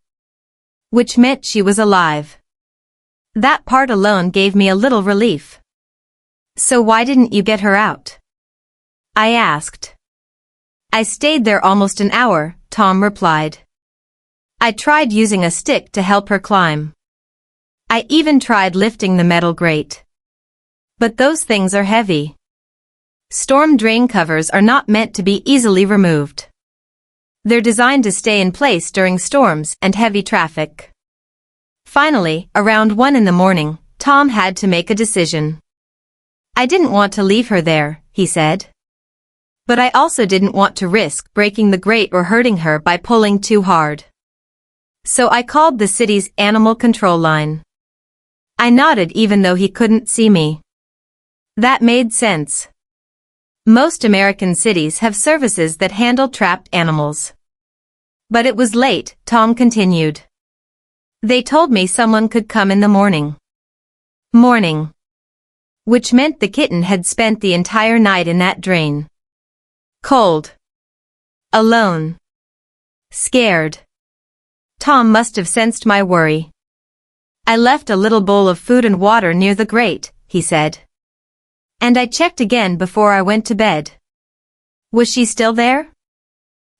Which meant she was alive. That part alone gave me a little relief. So why didn't you get her out? I asked. I stayed there almost an hour, Tom replied. I tried using a stick to help her climb. I even tried lifting the metal grate. But those things are heavy. Storm drain covers are not meant to be easily removed. They're designed to stay in place during storms and heavy traffic. Finally, around 1 in the morning, Tom had to make a decision. I didn't want to leave her there, he said. But I also didn't want to risk breaking the grate or hurting her by pulling too hard. So I called the city's animal control line. I nodded even though he couldn't see me. That made sense. Most American cities have services that handle trapped animals. But it was late, Tom continued. They told me someone could come in the morning. Morning. Which meant the kitten had spent the entire night in that drain. Cold. Alone. Scared. Tom must have sensed my worry. I left a little bowl of food and water near the grate, he said. And I checked again before I went to bed. Was she still there?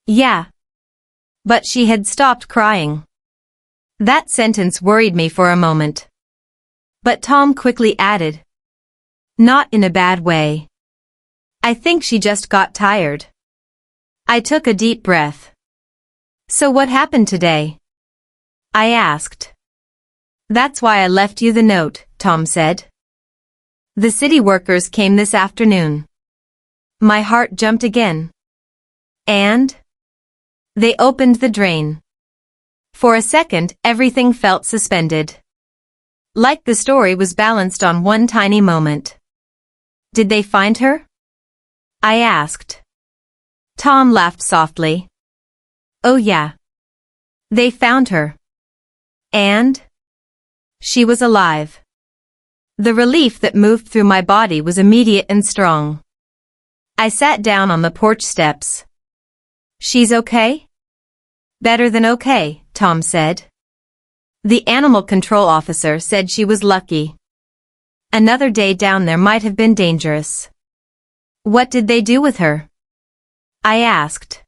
Yeah. But she had stopped crying. That sentence worried me for a moment. But Tom quickly added. Not in a bad way. I think she just got tired. I took a deep breath. So what happened today? I asked. That's why I left you the note, Tom said. The city workers came this afternoon. My heart jumped again. And? They opened the drain. For a second, everything felt suspended. Like the story was balanced on one tiny moment. Did they find her? I asked. Tom laughed softly. Oh yeah. They found her. And? She was alive. The relief that moved through my body was immediate and strong. I sat down on the porch steps. She's okay? Better than okay, Tom said. The animal control officer said she was lucky. Another day down there might have been dangerous. What did they do with her? I asked.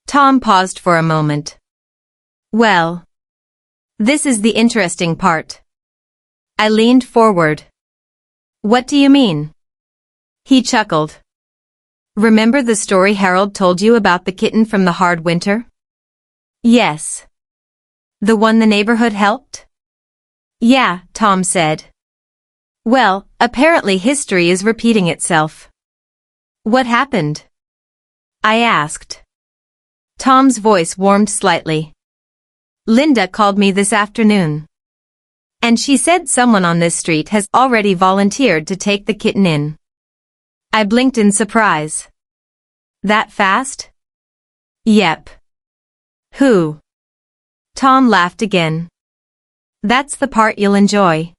Tom paused for a moment. Well, this is the interesting part. I leaned forward. What do you mean? He chuckled. Remember the story Harold told you about the kitten from the hard winter? Yes. The one the neighborhood helped? Yeah, Tom said. Well, apparently history is repeating itself. What happened? I asked. Tom's voice warmed slightly. Linda called me this afternoon. And she said someone on this street has already volunteered to take the kitten in. I blinked in surprise. That fast? Yep. Who? Tom laughed again. That's the part you'll enjoy.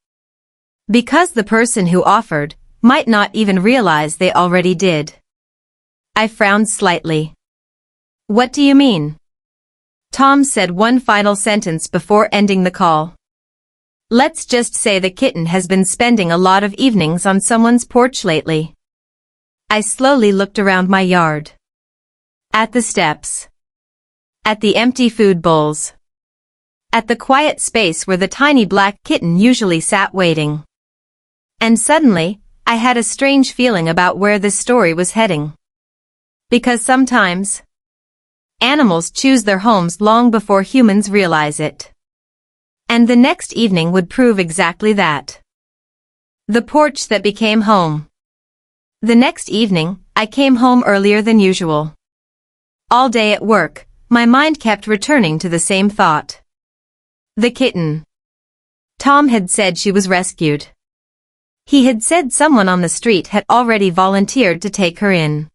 Because the person who offered might not even realize they already did. I frowned slightly. What do you mean? Tom said one final sentence before ending the call. Let's just say the kitten has been spending a lot of evenings on someone's porch lately. I slowly looked around my yard. At the steps. At the empty food bowls. At the quiet space where the tiny black kitten usually sat waiting. And suddenly, I had a strange feeling about where this story was heading. Because sometimes, animals choose their homes long before humans realize it. And the next evening would prove exactly that. The porch that became home. The next evening, I came home earlier than usual. All day at work, my mind kept returning to the same thought. The kitten. Tom had said she was rescued. He had said someone on the street had already volunteered to take her in.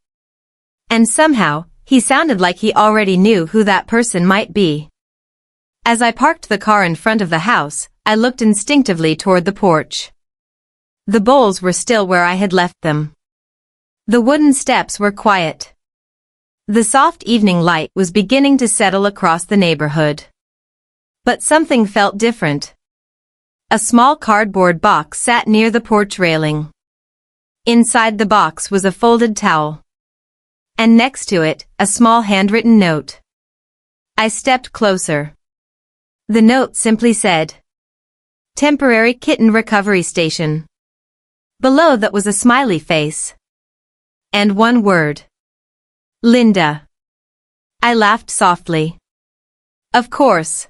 And somehow, he sounded like he already knew who that person might be. As I parked the car in front of the house, I looked instinctively toward the porch. The bowls were still where I had left them. The wooden steps were quiet. The soft evening light was beginning to settle across the neighborhood. But something felt different. A small cardboard box sat near the porch railing. Inside the box was a folded towel. And next to it, a small handwritten note. I stepped closer. The note simply said, "Temporary Kitten Recovery Station." Below that was a smiley face. And one word. Linda. I laughed softly. Of course.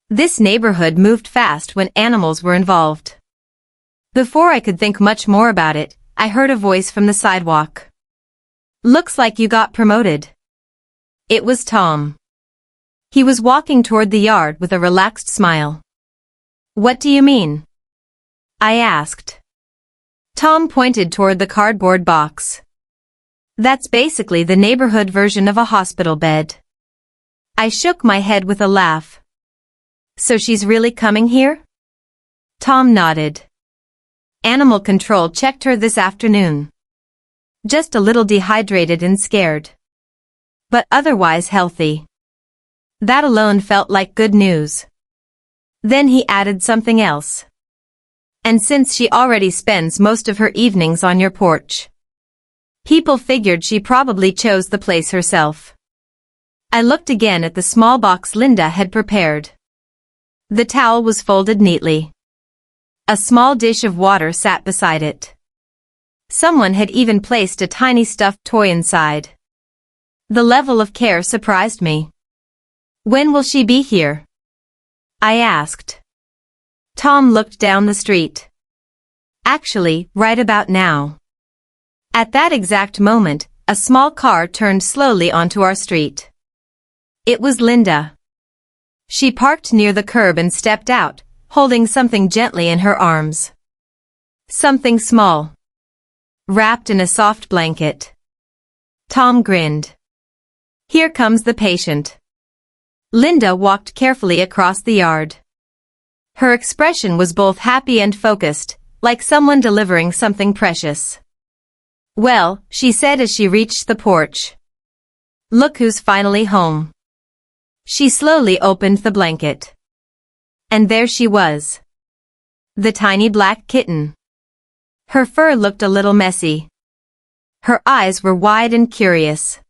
This neighborhood moved fast when animals were involved. Before I could think much more about it, I heard a voice from the sidewalk. "Looks like you got promoted." It was Tom. He was walking toward the yard with a relaxed smile. "What do you mean?" I asked. Tom pointed toward the cardboard box. "That's basically the neighborhood version of a hospital bed." I shook my head with a laugh. "So she's really coming here?" Tom nodded. Animal control checked her this afternoon. Just a little dehydrated and scared. But otherwise healthy. That alone felt like good news. Then he added something else. "And since she already spends most of her evenings on your porch, people figured she probably chose the place herself." I looked again at the small box Linda had prepared. The towel was folded neatly. A small dish of water sat beside it. Someone had even placed a tiny stuffed toy inside. The level of care surprised me. "When will she be here?" I asked. Tom looked down the street. "Actually, right about now." At that exact moment, a small car turned slowly onto our street. It was Linda. She parked near the curb and stepped out, holding something gently in her arms. Something small. Wrapped in a soft blanket. Tom grinned. "Here comes the patient." Linda walked carefully across the yard. Her expression was both happy and focused, like someone delivering something precious. "Well," she said as she reached the porch. "Look who's finally home." She slowly opened the blanket. And there she was. The tiny black kitten. Her fur looked a little messy. Her eyes were wide and curious.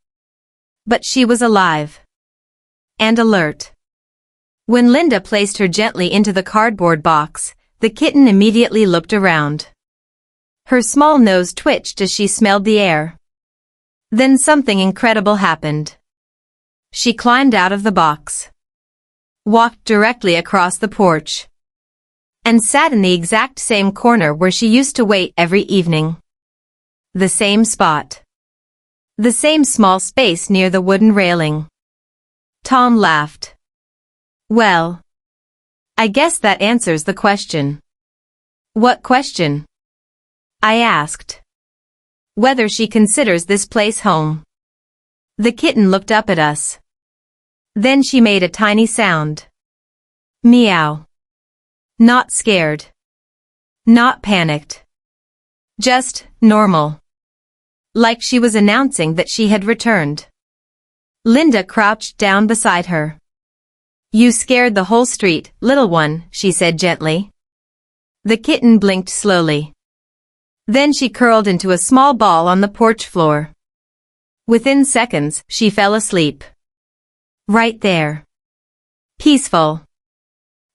But she was alive. And alert. When Linda placed her gently into the cardboard box, the kitten immediately looked around. Her small nose twitched as she smelled the air. Then something incredible happened. She climbed out of the box, walked directly across the porch, and sat in the exact same corner where she used to wait every evening. The same spot. The same small space near the wooden railing. Tom laughed. "Well, I guess that answers the question." "What question?" I asked. "Whether she considers this place home." The kitten looked up at us. Then she made a tiny sound. Meow. Not scared. Not panicked. Just normal. Like she was announcing that she had returned. Linda crouched down beside her. "You scared the whole street, little one," she said gently. The kitten blinked slowly. Then she curled into a small ball on the porch floor. Within seconds, she fell asleep. Right there. Peaceful.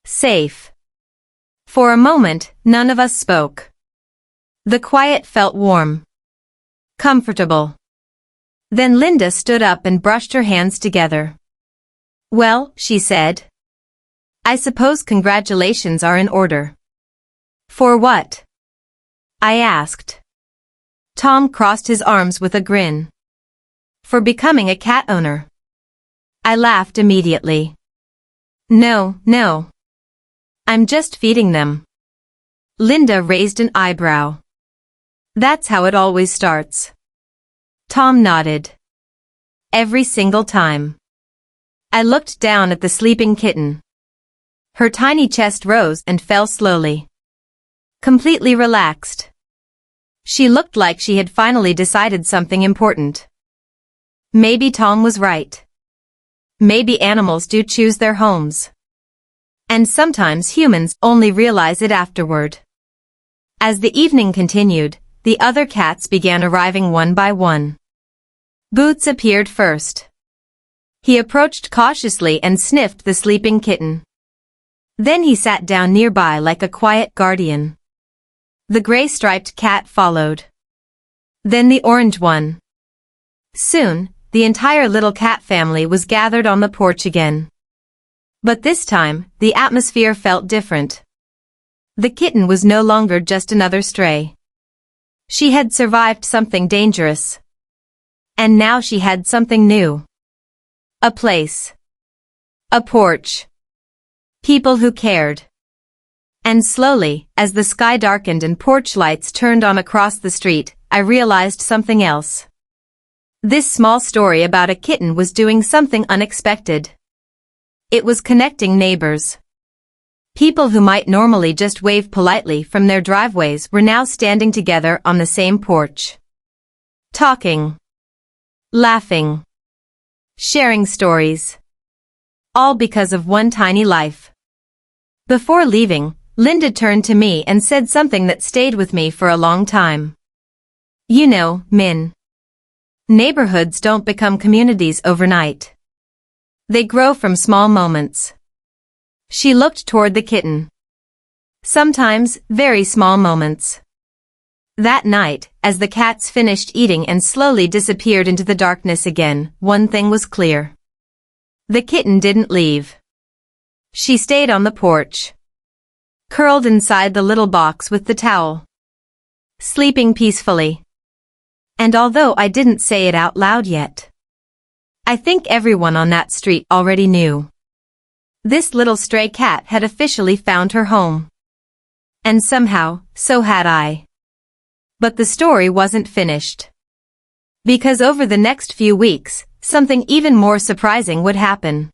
Safe. For a moment, none of us spoke. The quiet felt warm. Comfortable. Then Linda stood up and brushed her hands together. "Well," she said. "I suppose congratulations are in order." "For what?" I asked. Tom crossed his arms with a grin. "For becoming a cat owner." I laughed immediately. No. I'm just feeding them." Linda raised an eyebrow. "That's how it always starts." Tom nodded. "Every single time." I looked down at the sleeping kitten. Her tiny chest rose and fell slowly. Completely relaxed. She looked like she had finally decided something important. Maybe Tom was right. Maybe animals do choose their homes. And sometimes humans only realize it afterward. As the evening continued, the other cats began arriving one by one. Boots appeared first. He approached cautiously and sniffed the sleeping kitten. Then he sat down nearby like a quiet guardian. The gray-striped cat followed. Then the orange one. Soon, the entire little cat family was gathered on the porch again. But this time, the atmosphere felt different. The kitten was no longer just another stray. She had survived something dangerous. And now she had something new. A place. A porch. People who cared. And slowly, as the sky darkened and porch lights turned on across the street, I realized something else. This small story about a kitten was doing something unexpected. It was connecting neighbors. People who might normally just wave politely from their driveways were now standing together on the same porch. Talking. Laughing. Sharing stories. All because of one tiny life. Before leaving, Linda turned to me and said something that stayed with me for a long time. "You know, Min. Neighborhoods don't become communities overnight. They grow from small moments." She looked toward the kitten. "Sometimes, very small moments." That night, as the cats finished eating and slowly disappeared into the darkness again, one thing was clear. The kitten didn't leave. She stayed on the porch. Curled inside the little box with the towel. Sleeping peacefully. And although I didn't say it out loud yet, I think everyone on that street already knew. This little stray cat had officially found her home. And somehow, so had I. But the story wasn't finished. Because over the next few weeks, something even more surprising would happen.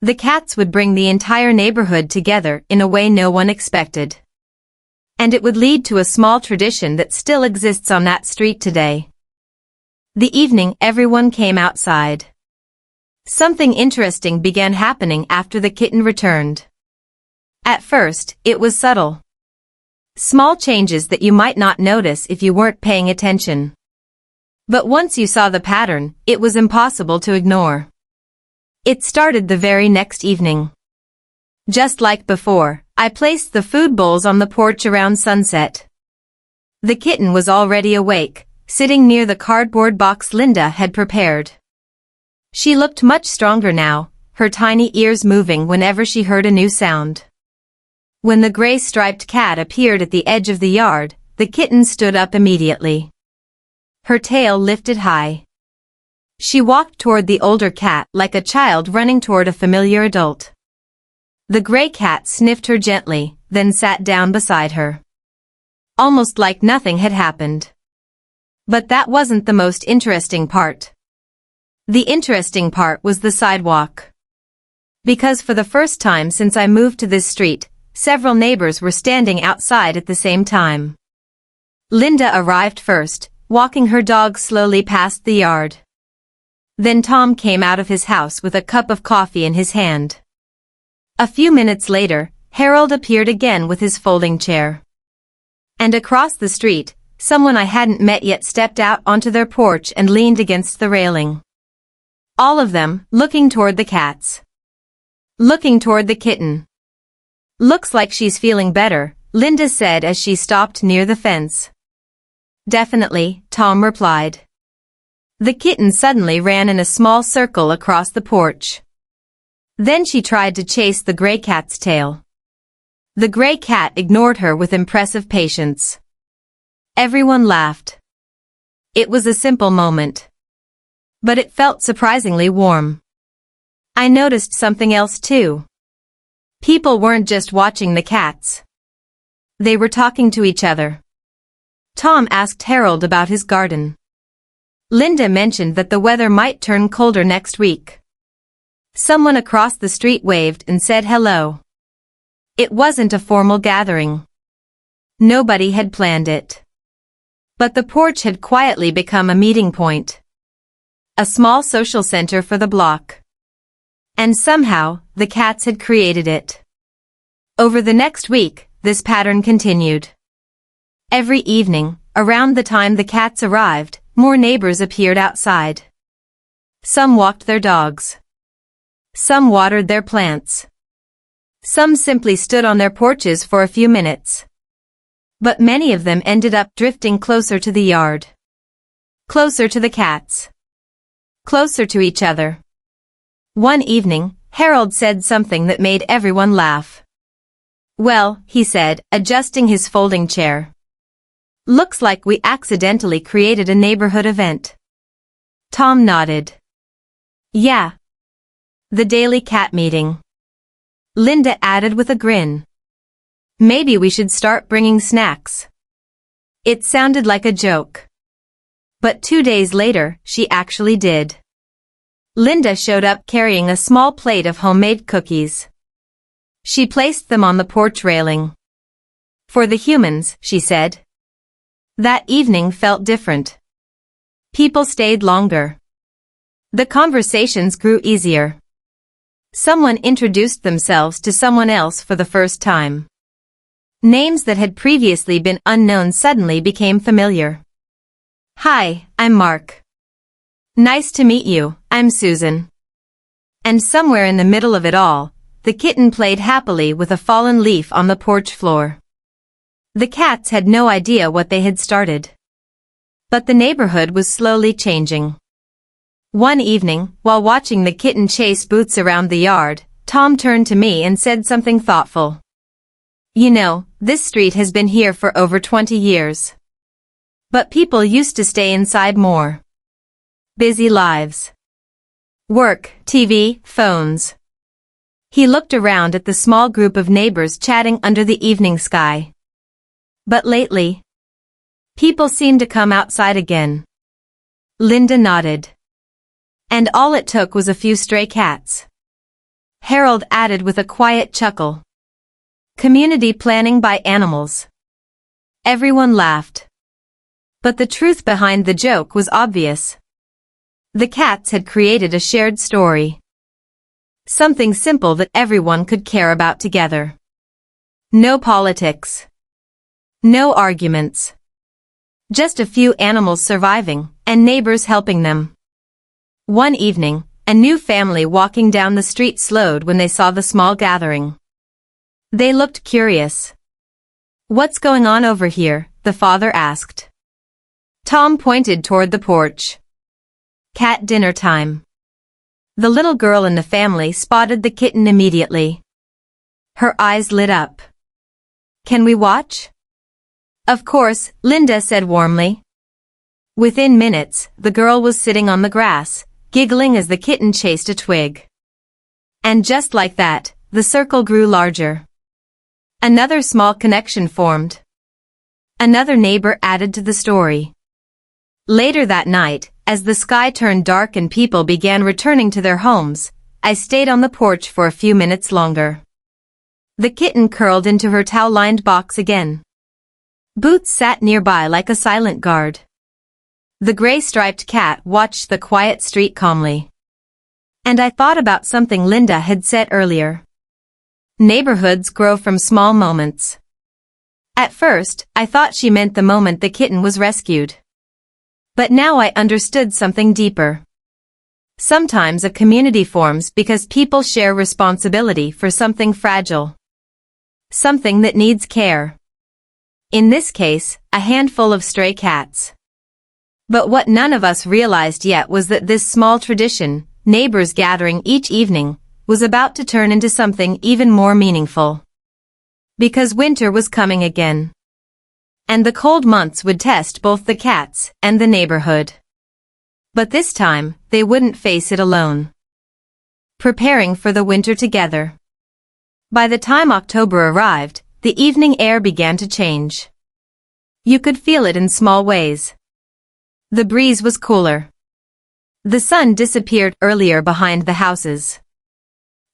The cats would bring the entire neighborhood together in a way no one expected. And it would lead to a small tradition that still exists on that street today. The evening everyone came outside. Something interesting began happening after the kitten returned. At first, it was subtle. Small changes that you might not notice if you weren't paying attention. But once you saw the pattern, it was impossible to ignore. It started the very next evening. Just like before, I placed the food bowls on the porch around sunset. The kitten was already awake, sitting near the cardboard box Linda had prepared. She looked much stronger now, her tiny ears moving whenever she heard a new sound. When the gray-striped cat appeared at the edge of the yard, the kitten stood up immediately. Her tail lifted high. She walked toward the older cat like a child running toward a familiar adult. The gray cat sniffed her gently, then sat down beside her. Almost like nothing had happened. But that wasn't the most interesting part. The interesting part was the sidewalk. Because for the first time since I moved to this street, several neighbors were standing outside at the same time. Linda arrived first, walking her dog slowly past the yard. Then Tom came out of his house with a cup of coffee in his hand. A few minutes later, Harold appeared again with his folding chair. And across the street, someone I hadn't met yet stepped out onto their porch and leaned against the railing. All of them, looking toward the cats. Looking toward the kitten. "Looks like she's feeling better," Linda said as she stopped near the fence. Definitely, Tom replied. The kitten suddenly ran in a small circle across the porch. Then she tried to chase the gray cat's tail. The gray cat ignored her with impressive patience. Everyone laughed. It was a simple moment. But it felt surprisingly warm. I noticed something else too. People weren't just watching the cats. They were talking to each other. Tom asked Harold about his garden. Linda mentioned that the weather might turn colder next week. Someone across the street waved and said hello. It wasn't a formal gathering. Nobody had planned it. But the porch had quietly become a meeting point. A small social center for the block. And somehow, the cats had created it. Over the next week, this pattern continued. Every evening, around the time the cats arrived, more neighbors appeared outside. Some walked their dogs. Some watered their plants. Some simply stood on their porches for a few minutes. But many of them ended up drifting closer to the yard. Closer to the cats. Closer to each other. One evening, Harold said something that made everyone laugh. Well, he said, adjusting his folding chair. Looks like we accidentally created a neighborhood event. Tom nodded. Yeah. The daily cat meeting. Linda added with a grin. Maybe we should start bringing snacks. It sounded like a joke. But 2 days later, she actually did. Linda showed up carrying a small plate of homemade cookies. She placed them on the porch railing. For the humans, she said. That evening felt different. People stayed longer. The conversations grew easier. Someone introduced themselves to someone else for the first time. Names that had previously been unknown suddenly became familiar. Hi, I'm Mark. Nice to meet you, I'm Susan. And somewhere in the middle of it all, the kitten played happily with a fallen leaf on the porch floor. The cats had no idea what they had started. But the neighborhood was slowly changing. One evening, while watching the kitten chase Boots around the yard, Tom turned to me and said something thoughtful. You know, this street has been here for over 20 years. But people used to stay inside more. Busy lives. Work, TV, phones. He looked around at the small group of neighbors chatting under the evening sky. But lately, people seem to come outside again. Linda nodded. And all it took was a few stray cats. Harold added with a quiet chuckle. Community planning by animals. Everyone laughed. But the truth behind the joke was obvious. The cats had created a shared story. Something simple that everyone could care about together. No politics. No arguments. Just a few animals surviving, and neighbors helping them. One evening, a new family walking down the street slowed when they saw the small gathering. They looked curious. What's going on over here? The father asked. Tom pointed toward the porch. Cat dinner time. The little girl in the family spotted the kitten immediately. Her eyes lit up. Can we watch? Of course, Linda said warmly. Within minutes, the girl was sitting on the grass, giggling as the kitten chased a twig. And just like that, the circle grew larger. Another small connection formed. Another neighbor added to the story. Later that night, as the sky turned dark and people began returning to their homes, I stayed on the porch for a few minutes longer. The kitten curled into her towel-lined box again. Boots sat nearby like a silent guard. The gray-striped cat watched the quiet street calmly. And I thought about something Linda had said earlier. Neighborhoods grow from small moments. At first, I thought she meant the moment the kitten was rescued. But now I understood something deeper. Sometimes a community forms because people share responsibility for something fragile. Something that needs care. In this case, a handful of stray cats. But what none of us realized yet was that this small tradition, neighbors gathering each evening, was about to turn into something even more meaningful. Because winter was coming again. And the cold months would test both the cats and the neighborhood. But this time, they wouldn't face it alone. Preparing for the winter together. By the time October arrived, the evening air began to change. You could feel it in small ways. The breeze was cooler. The sun disappeared earlier behind the houses.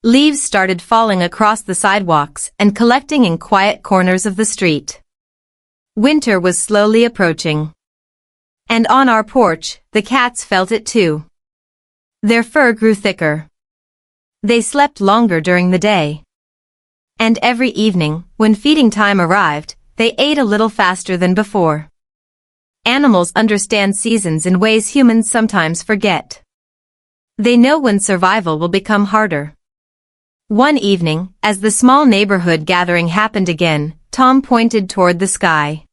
Leaves started falling across the sidewalks and collecting in quiet corners of the street. Winter was slowly approaching. And on our porch, the cats felt it too. Their fur grew thicker. They slept longer during the day. And every evening, when feeding time arrived, they ate a little faster than before. Animals understand seasons in ways humans sometimes forget. They know when survival will become harder. One evening, as the small neighborhood gathering happened again, Tom pointed toward the sky.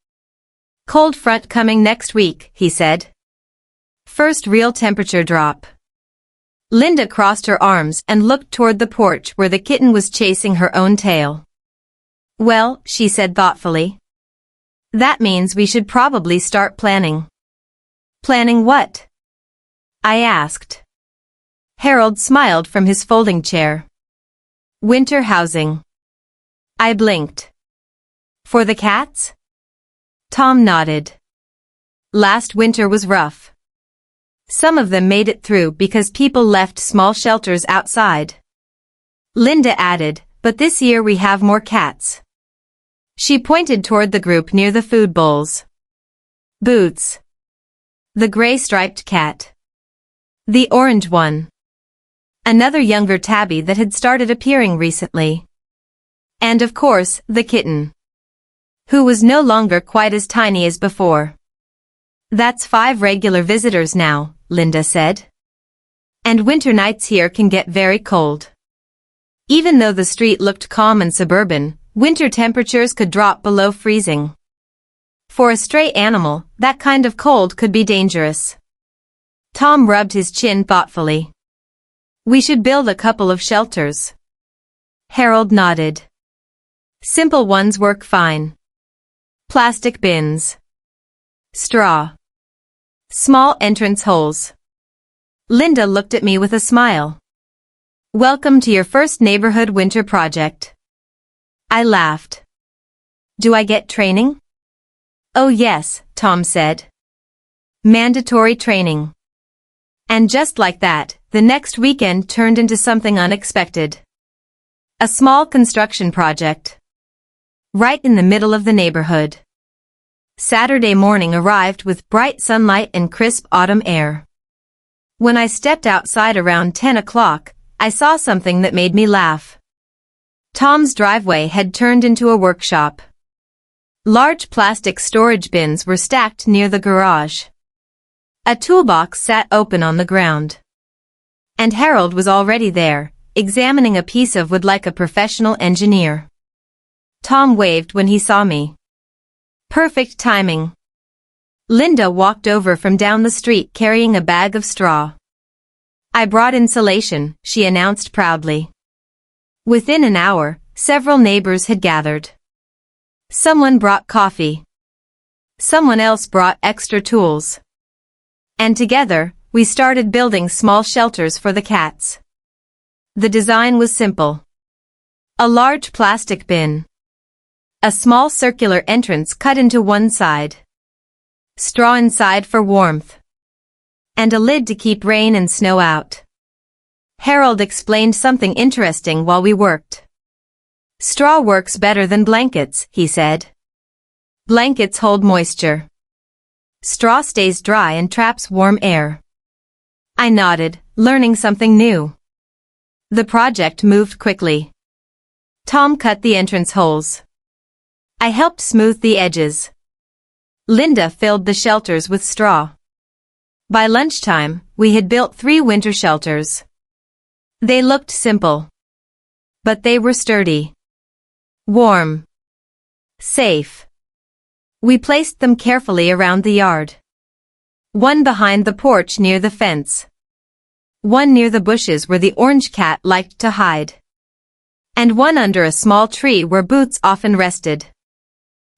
"Cold front coming next week," he said. "First real temperature drop." Linda crossed her arms and looked toward the porch where the kitten was chasing her own tail. "Well," she said thoughtfully. "That means we should probably start planning." "Planning what?" I asked. Harold smiled from his folding chair. "Winter housing." I blinked. "For the cats?" Tom nodded. Last winter was rough. Some of them made it through because people left small shelters outside. Linda added, "But this year we have more cats." She pointed toward the group near the food bowls. Boots. The gray-striped cat. The orange one. Another younger tabby that had started appearing recently. And of course, the kitten. Who was no longer quite as tiny as before. "That's 5 regular visitors now," Linda said. "And winter nights here can get very cold." Even though the street looked calm and suburban, winter temperatures could drop below freezing. For a stray animal, that kind of cold could be dangerous. Tom rubbed his chin thoughtfully. "We should build a couple of shelters." Harold nodded. "Simple ones work fine. Plastic bins. Straw. Small entrance holes." Linda looked at me with a smile. "Welcome to your first neighborhood winter project." I laughed. "Do I get training?" "Oh yes," Tom said. "Mandatory training." And just like that, the next weekend turned into something unexpected. A small construction project. Right in the middle of the neighborhood. Saturday morning arrived with bright sunlight and crisp autumn air. When I stepped outside around 10 o'clock, I saw something that made me laugh. Tom's driveway had turned into a workshop. Large plastic storage bins were stacked near the garage. A toolbox sat open on the ground. And Harold was already there, examining a piece of wood like a professional engineer. Tom waved when he saw me. Perfect timing. Linda walked over from down the street carrying a bag of straw. "I brought insulation," she announced proudly. Within an hour, several neighbors had gathered. Someone brought coffee. Someone else brought extra tools. And together, we started building small shelters for the cats. The design was simple. A large plastic bin. A small circular entrance cut into one side. Straw inside for warmth. And a lid to keep rain and snow out. Harold explained something interesting while we worked. "Straw works better than blankets," he said. "Blankets hold moisture. Straw stays dry and traps warm air." I nodded, learning something new. The project moved quickly. Tom cut the entrance holes. I helped smooth the edges. Linda filled the shelters with straw. By lunchtime, we had built 3 winter shelters. They looked simple. But they were sturdy. Warm. Safe. We placed them carefully around the yard. One behind the porch near the fence. One near the bushes where the orange cat liked to hide. And one under a small tree where Boots often rested.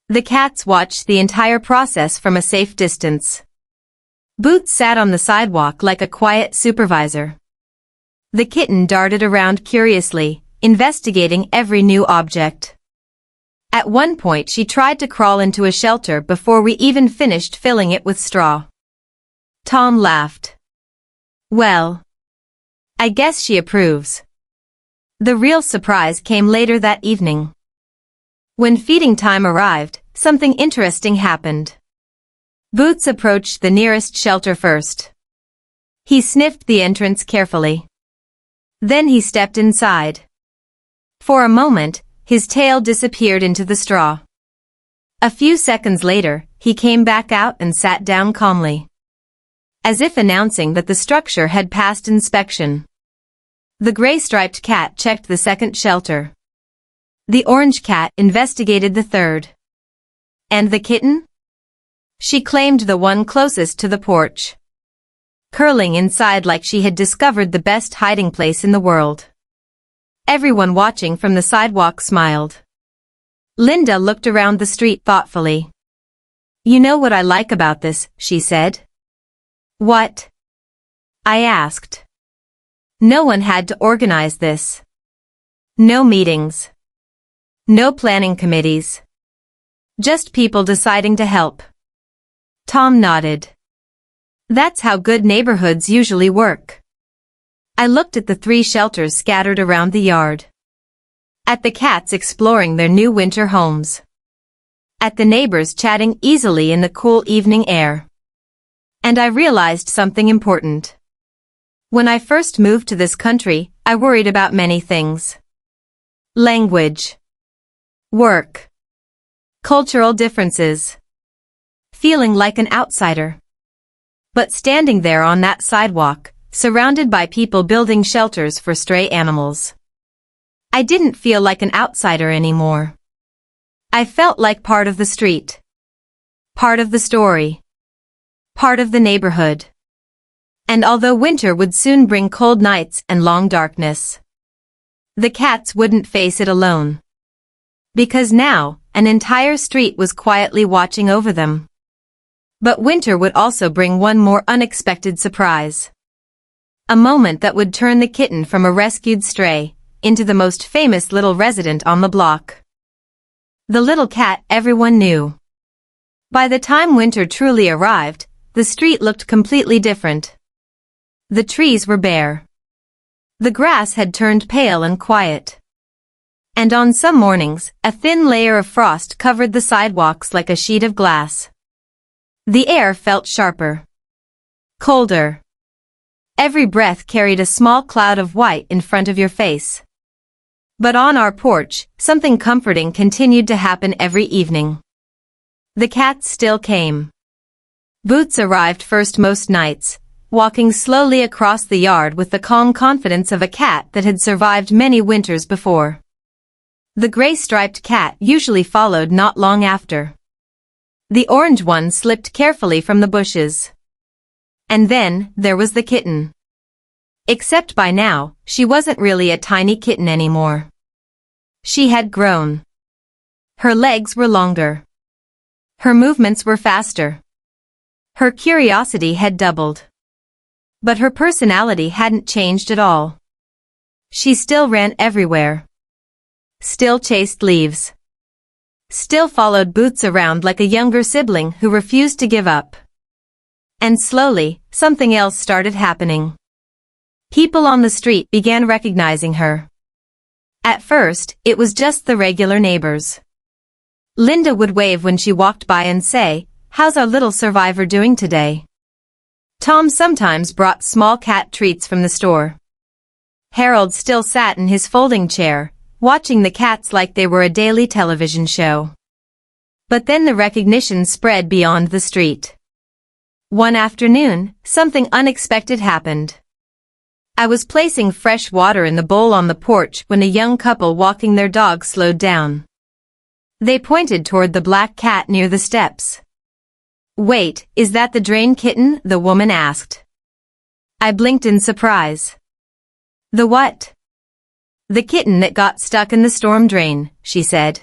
The cats watched the entire process from a safe distance. Boots sat on the sidewalk like a quiet supervisor. The kitten darted around curiously, investigating every new object. At one point she tried to crawl into a shelter before we even finished filling it with straw. Tom laughed. Well, I guess she approves. The real surprise came later that evening. When feeding time arrived, something interesting happened. Boots approached the nearest shelter first. He sniffed the entrance carefully. Then he stepped inside. For a moment, his tail disappeared into the straw. A few seconds later, he came back out and sat down calmly, as if announcing that the structure had passed inspection. The gray-striped cat checked the second shelter. The orange cat investigated the third. And the kitten? She claimed the one closest to the porch, curling inside like she had discovered the best hiding place in the world. Everyone watching from the sidewalk smiled. Linda looked around the street thoughtfully. "You know what I like about this," she said. "What?" I asked. No one had to organize this. No meetings. No planning committees. Just people deciding to help. Tom nodded. That's how good neighborhoods usually work. I looked at the 3 shelters scattered around the yard. At the cats exploring their new winter homes. At the neighbors chatting easily in the cool evening air. And I realized something important. When I first moved to this country, I worried about many things. Language. Work. Cultural differences. Feeling like an outsider. But standing there on that sidewalk, surrounded by people building shelters for stray animals, I didn't feel like an outsider anymore. I felt like part of the street. Part of the story. Part of the neighborhood. And although winter would soon bring cold nights and long darkness, the cats wouldn't face it alone. Because now, an entire street was quietly watching over them. But winter would also bring one more unexpected surprise. A moment that would turn the kitten from a rescued stray into the most famous little resident on the block. The little cat everyone knew. By the time winter truly arrived, the street looked completely different. The trees were bare. The grass had turned pale and quiet. And on some mornings, a thin layer of frost covered the sidewalks like a sheet of glass. The air felt sharper. Colder. Every breath carried a small cloud of white in front of your face. But on our porch, something comforting continued to happen every evening. The cats still came. Boots arrived first most nights, walking slowly across the yard with the calm confidence of a cat that had survived many winters before. The gray-striped cat usually followed not long after. The orange one slipped carefully from the bushes. And then, there was the kitten. Except by now, she wasn't really a tiny kitten anymore. She had grown. Her legs were longer. Her movements were faster. Her curiosity had doubled. But her personality hadn't changed at all. She still ran everywhere. Still chased leaves. Still followed Boots around like a younger sibling who refused to give up. And slowly, something else started happening. People on the street began recognizing her. At first, it was just the regular neighbors. Linda would wave when she walked by and say, "How's our little survivor doing today?" Tom sometimes brought small cat treats from the store. Harold still sat in his folding chair, watching the cats like they were a daily television show. But then the recognition spread beyond the street. One afternoon, something unexpected happened. I was placing fresh water in the bowl on the porch when a young couple walking their dog slowed down. They pointed toward the black cat near the steps. Wait, is that the drain kitten? The woman asked. I blinked in surprise. The what? The kitten that got stuck in the storm drain, she said.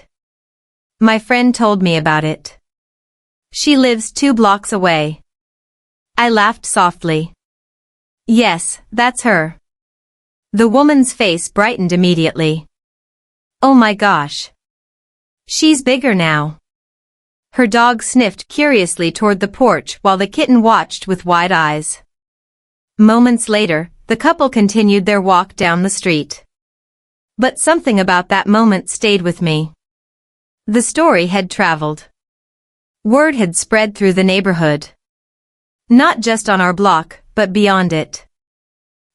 My friend told me about it. She lives 2 blocks away. I laughed softly. Yes, that's her. The woman's face brightened immediately. Oh my gosh. She's bigger now. Her dog sniffed curiously toward the porch while the kitten watched with wide eyes. Moments later, the couple continued their walk down the street. But something about that moment stayed with me. The story had traveled. Word had spread through the neighborhood. Not just on our block, but beyond it.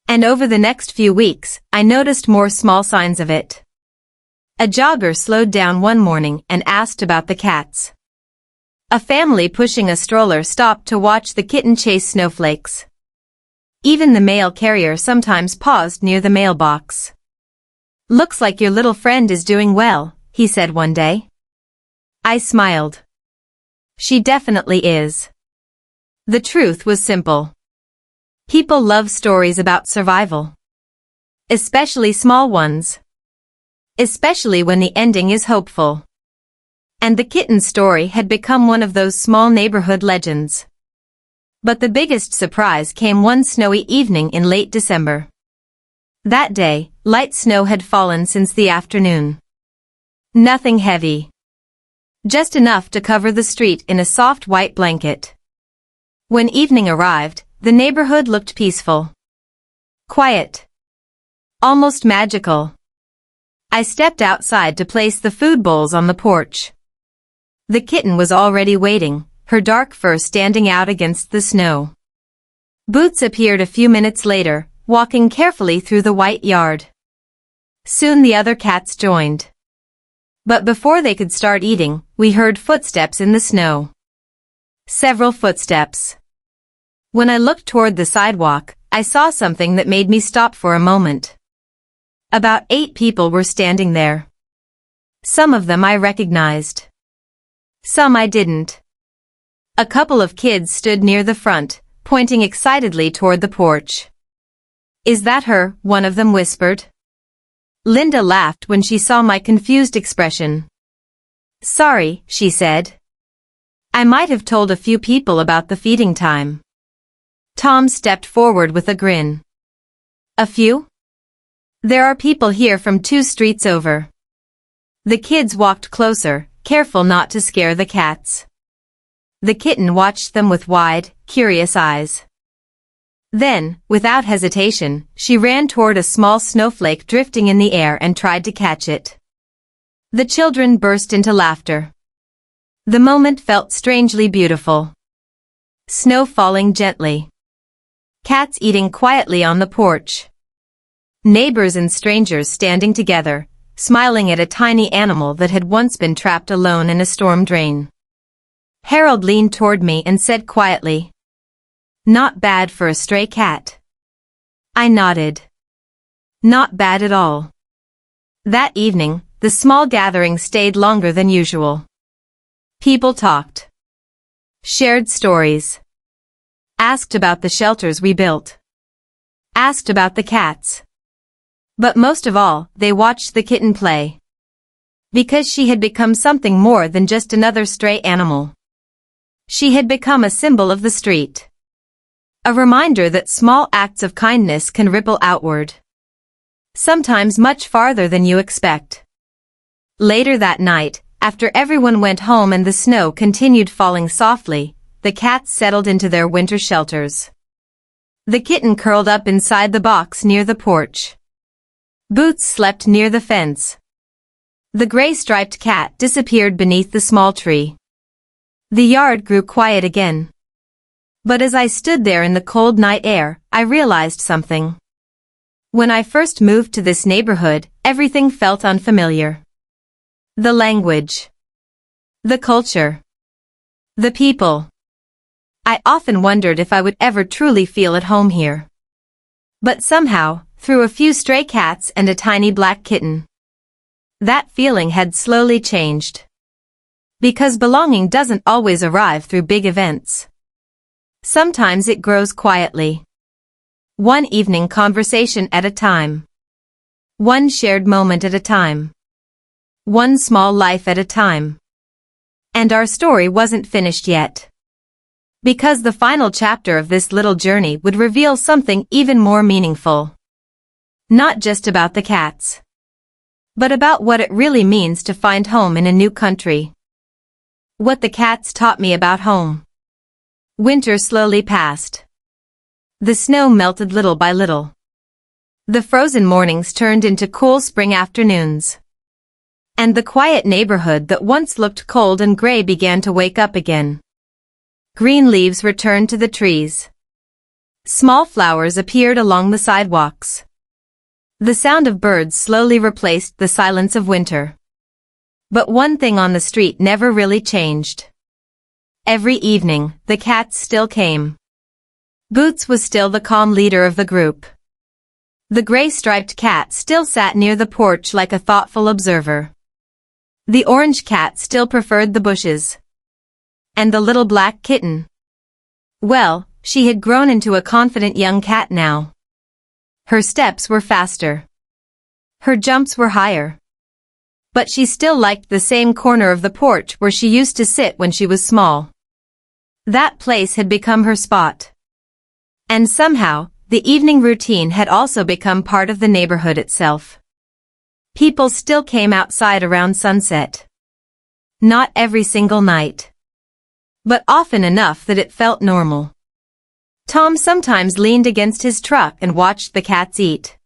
And over the next few weeks, I noticed more small signs of it. A jogger slowed down one morning and asked about the cats. A family pushing a stroller stopped to watch the kitten chase snowflakes. Even the mail carrier sometimes paused near the mailbox. Looks like your little friend is doing well, he said one day. I smiled. She definitely is. The truth was simple. People love stories about survival. Especially small ones. Especially when the ending is hopeful. And the kitten story had become one of those small neighborhood legends. But the biggest surprise came one snowy evening in late December. That day, light snow had fallen since the afternoon. Nothing heavy. Just enough to cover the street in a soft white blanket. When evening arrived, the neighborhood looked peaceful. Quiet. Almost magical. I stepped outside to place the food bowls on the porch. The kitten was already waiting, her dark fur standing out against the snow. Boots appeared a few minutes later, walking carefully through the white yard. Soon the other cats joined. But before they could start eating, we heard footsteps in the snow. Several footsteps. When I looked toward the sidewalk, I saw something that made me stop for a moment. About 8 people were standing there. Some of them I recognized. Some I didn't. A couple of kids stood near the front, pointing excitedly toward the porch. Is that her? One of them whispered. Linda laughed when she saw my confused expression. Sorry, she said. I might have told a few people about the feeding time. Tom stepped forward with a grin. A few? There are people here from 2 streets over. The kids walked closer, careful not to scare the cats. The kitten watched them with wide, curious eyes. Then, without hesitation, she ran toward a small snowflake drifting in the air and tried to catch it. The children burst into laughter. The moment felt strangely beautiful. Snow falling gently. Cats eating quietly on the porch. Neighbors and strangers standing together, smiling at a tiny animal that had once been trapped alone in a storm drain. Harold leaned toward me and said quietly, Not bad for a stray cat. I nodded. Not bad at all. That evening, the small gathering stayed longer than usual. People talked. Shared stories. Asked about the shelters we built. Asked about the cats. But most of all, they watched the kitten play. Because she had become something more than just another stray animal. She had become a symbol of the street. A reminder that small acts of kindness can ripple outward. Sometimes much farther than you expect. Later that night, after everyone went home and the snow continued falling softly, the cats settled into their winter shelters. The kitten curled up inside the box near the porch. Boots slept near the fence. The gray-striped cat disappeared beneath the small tree. The yard grew quiet again. But as I stood there in the cold night air, I realized something. When I first moved to this neighborhood, everything felt unfamiliar. The language. The culture. The people. I often wondered if I would ever truly feel at home here. But somehow, through a few stray cats and a tiny black kitten, that feeling had slowly changed. Because belonging doesn't always arrive through big events. Sometimes it grows quietly. One evening conversation at a time. One shared moment at a time. One small life at a time. And our story wasn't finished yet. Because the final chapter of this little journey would reveal something even more meaningful. Not just about the cats, but about what it really means to find home in a new country. What the cats taught me about home. Winter slowly passed. The snow melted little by little. The frozen mornings turned into cool spring afternoons. And the quiet neighborhood that once looked cold and gray began to wake up again. Green leaves returned to the trees. Small flowers appeared along the sidewalks. The sound of birds slowly replaced the silence of winter. But one thing on the street never really changed. Every evening, the cats still came. Boots was still the calm leader of the group. The gray-striped cat still sat near the porch like a thoughtful observer. The orange cat still preferred the bushes. And the little black kitten. Well, she had grown into a confident young cat now. Her steps were faster. Her jumps were higher. But she still liked the same corner of the porch where she used to sit when she was small. That place had become her spot. And somehow, the evening routine had also become part of the neighborhood itself. People still came outside around sunset. Not every single night. But often enough that it felt normal. Tom sometimes leaned against his truck and watched the cats eat.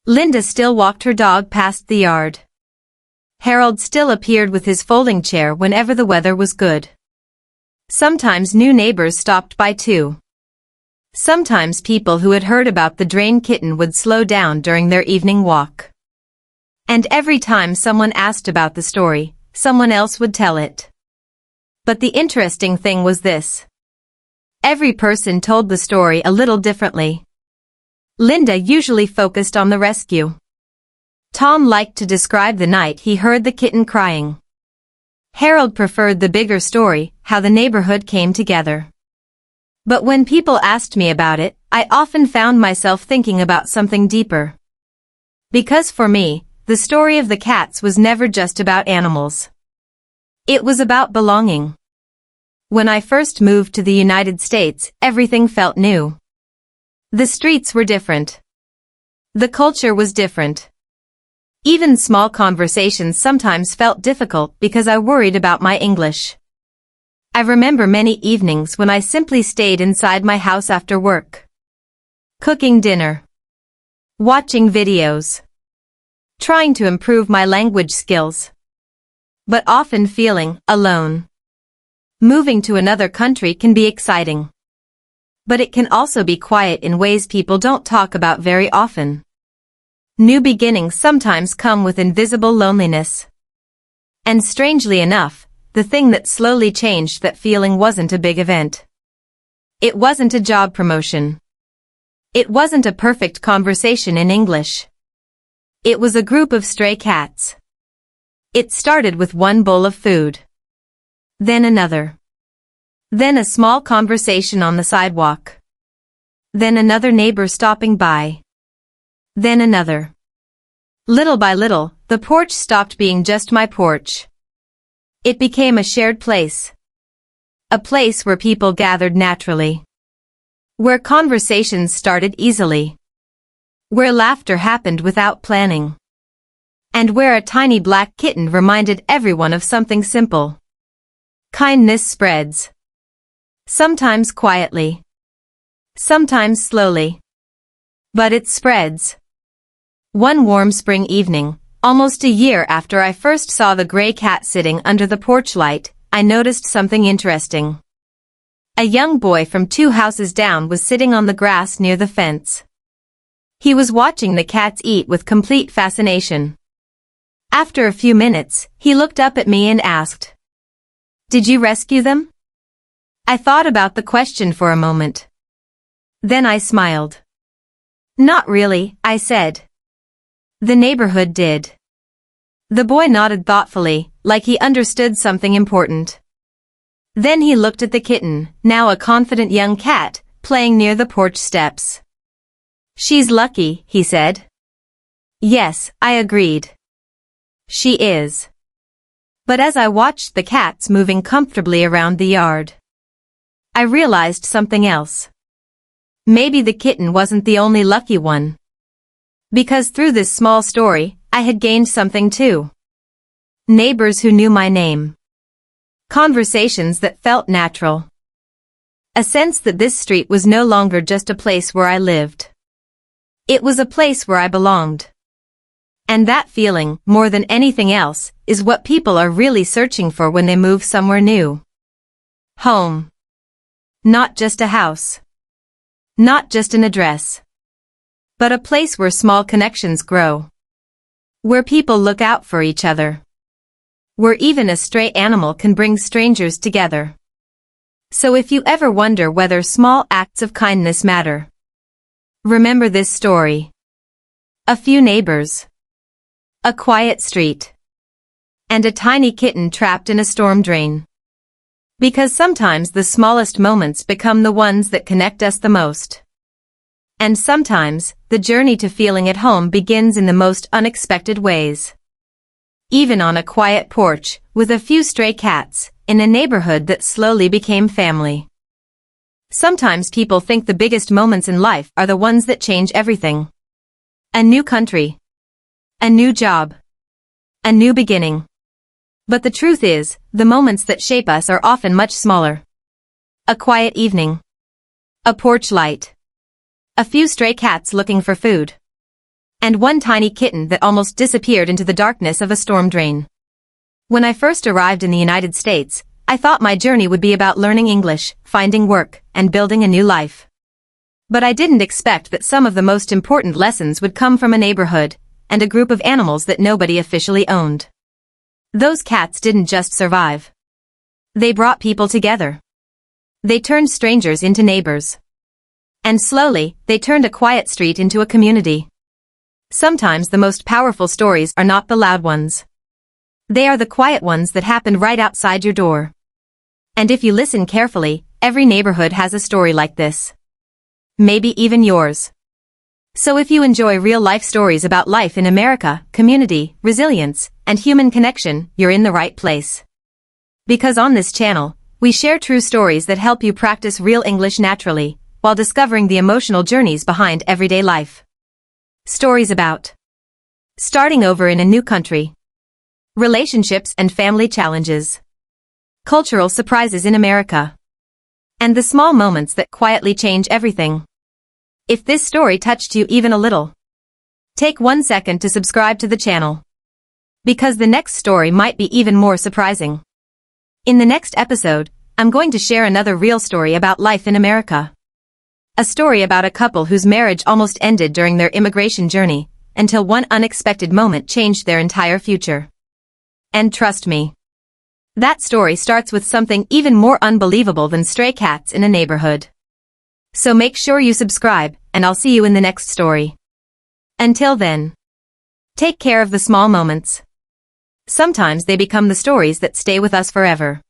Linda still walked her dog past the yard. Harold still appeared with his folding chair whenever the weather was good. Sometimes new neighbors stopped by too. Sometimes people who had heard about the drain kitten would slow down during their evening walk. And every time someone asked about the story, someone else would tell it. But the interesting thing was this. Every person told the story a little differently. Linda usually focused on the rescue. Tom liked to describe the night he heard the kitten crying. Harold preferred the bigger story, how the neighborhood came together. But when people asked me about it, I often found myself thinking about something deeper. Because for me, the story of the cats was never just about animals. It was about belonging. When I first moved to the United States, everything felt new. The streets were different. The culture was different. Even small conversations sometimes felt difficult because I worried about my English. I remember many evenings when I simply stayed inside my house after work. Cooking dinner. Watching videos. Trying to improve my language skills. But often feeling alone. Moving to another country can be exciting. But it can also be quiet in ways people don't talk about very often. New beginnings sometimes come with invisible loneliness. And strangely enough, the thing that slowly changed that feeling wasn't a big event. It wasn't a job promotion. It wasn't a perfect conversation in English. It was a group of stray cats. It started with one bowl of food. Then another. Then a small conversation on the sidewalk. Then another neighbor stopping by. Then another. Little by little, the porch stopped being just my porch. It became a shared place. A place where people gathered naturally. Where conversations started easily. Where laughter happened without planning. And where a tiny black kitten reminded everyone of something simple. Kindness spreads. Sometimes quietly. Sometimes slowly. But it spreads. One warm spring evening, almost a year after I first saw the gray cat sitting under the porch light, I noticed something interesting. A young boy from 2 houses down was sitting on the grass near the fence. He was watching the cats eat with complete fascination. After a few minutes, he looked up at me and asked, "Did you rescue them?" I thought about the question for a moment. Then I smiled. "Not really," I said. "The neighborhood did. The boy nodded thoughtfully, like he understood something important. Then he looked at the kitten, now a confident young cat, playing near the porch steps. "She's lucky," he said. "Yes," I agreed. "She is." But as I watched the cats moving comfortably around the yard, I realized something else. Maybe the kitten wasn't the only lucky one. Because through this small story, I had gained something too. Neighbors who knew my name. Conversations that felt natural. A sense that this street was no longer just a place where I lived. It was a place where I belonged. And that feeling, more than anything else, is what people are really searching for when they move somewhere new. Home. Not just a house. Not just an address. But a place where small connections grow. Where people look out for each other. Where even a stray animal can bring strangers together. So if you ever wonder whether small acts of kindness matter, remember this story. A few neighbors. A quiet street. And a tiny kitten trapped in a storm drain. Because sometimes the smallest moments become the ones that connect us the most. And sometimes, the journey to feeling at home begins in the most unexpected ways. Even on a quiet porch, with a few stray cats, in a neighborhood that slowly became family. Sometimes people think the biggest moments in life are the ones that change everything. A new country. A new job. A new beginning. But the truth is, the moments that shape us are often much smaller. A quiet evening. A porch light. A few stray cats looking for food. And one tiny kitten that almost disappeared into the darkness of a storm drain. When I first arrived in the United States, I thought my journey would be about learning English, finding work, and building a new life. But I didn't expect that some of the most important lessons would come from a neighborhood, and a group of animals that nobody officially owned. Those cats didn't just survive. They brought people together. They turned strangers into neighbors. And slowly, they turned a quiet street into a community. Sometimes the most powerful stories are not the loud ones. They are the quiet ones that happen right outside your door. And if you listen carefully, every neighborhood has a story like this. Maybe even yours. So if you enjoy real-life stories about life in America, community, resilience, and human connection, you're in the right place. Because on this channel, we share true stories that help you practice real English naturally, while discovering the emotional journeys behind everyday life. Stories about starting over in a new country, relationships and family challenges, cultural surprises in America, and the small moments that quietly change everything. If this story touched you even a little, take 1 second to subscribe to the channel. Because the next story might be even more surprising. In the next episode, I'm going to share another real story about life in America. A story about a couple whose marriage almost ended during their immigration journey, until one unexpected moment changed their entire future. And trust me, that story starts with something even more unbelievable than stray cats in a neighborhood. So make sure you subscribe, and I'll see you in the next story. Until then, take care of the small moments. Sometimes they become the stories that stay with us forever.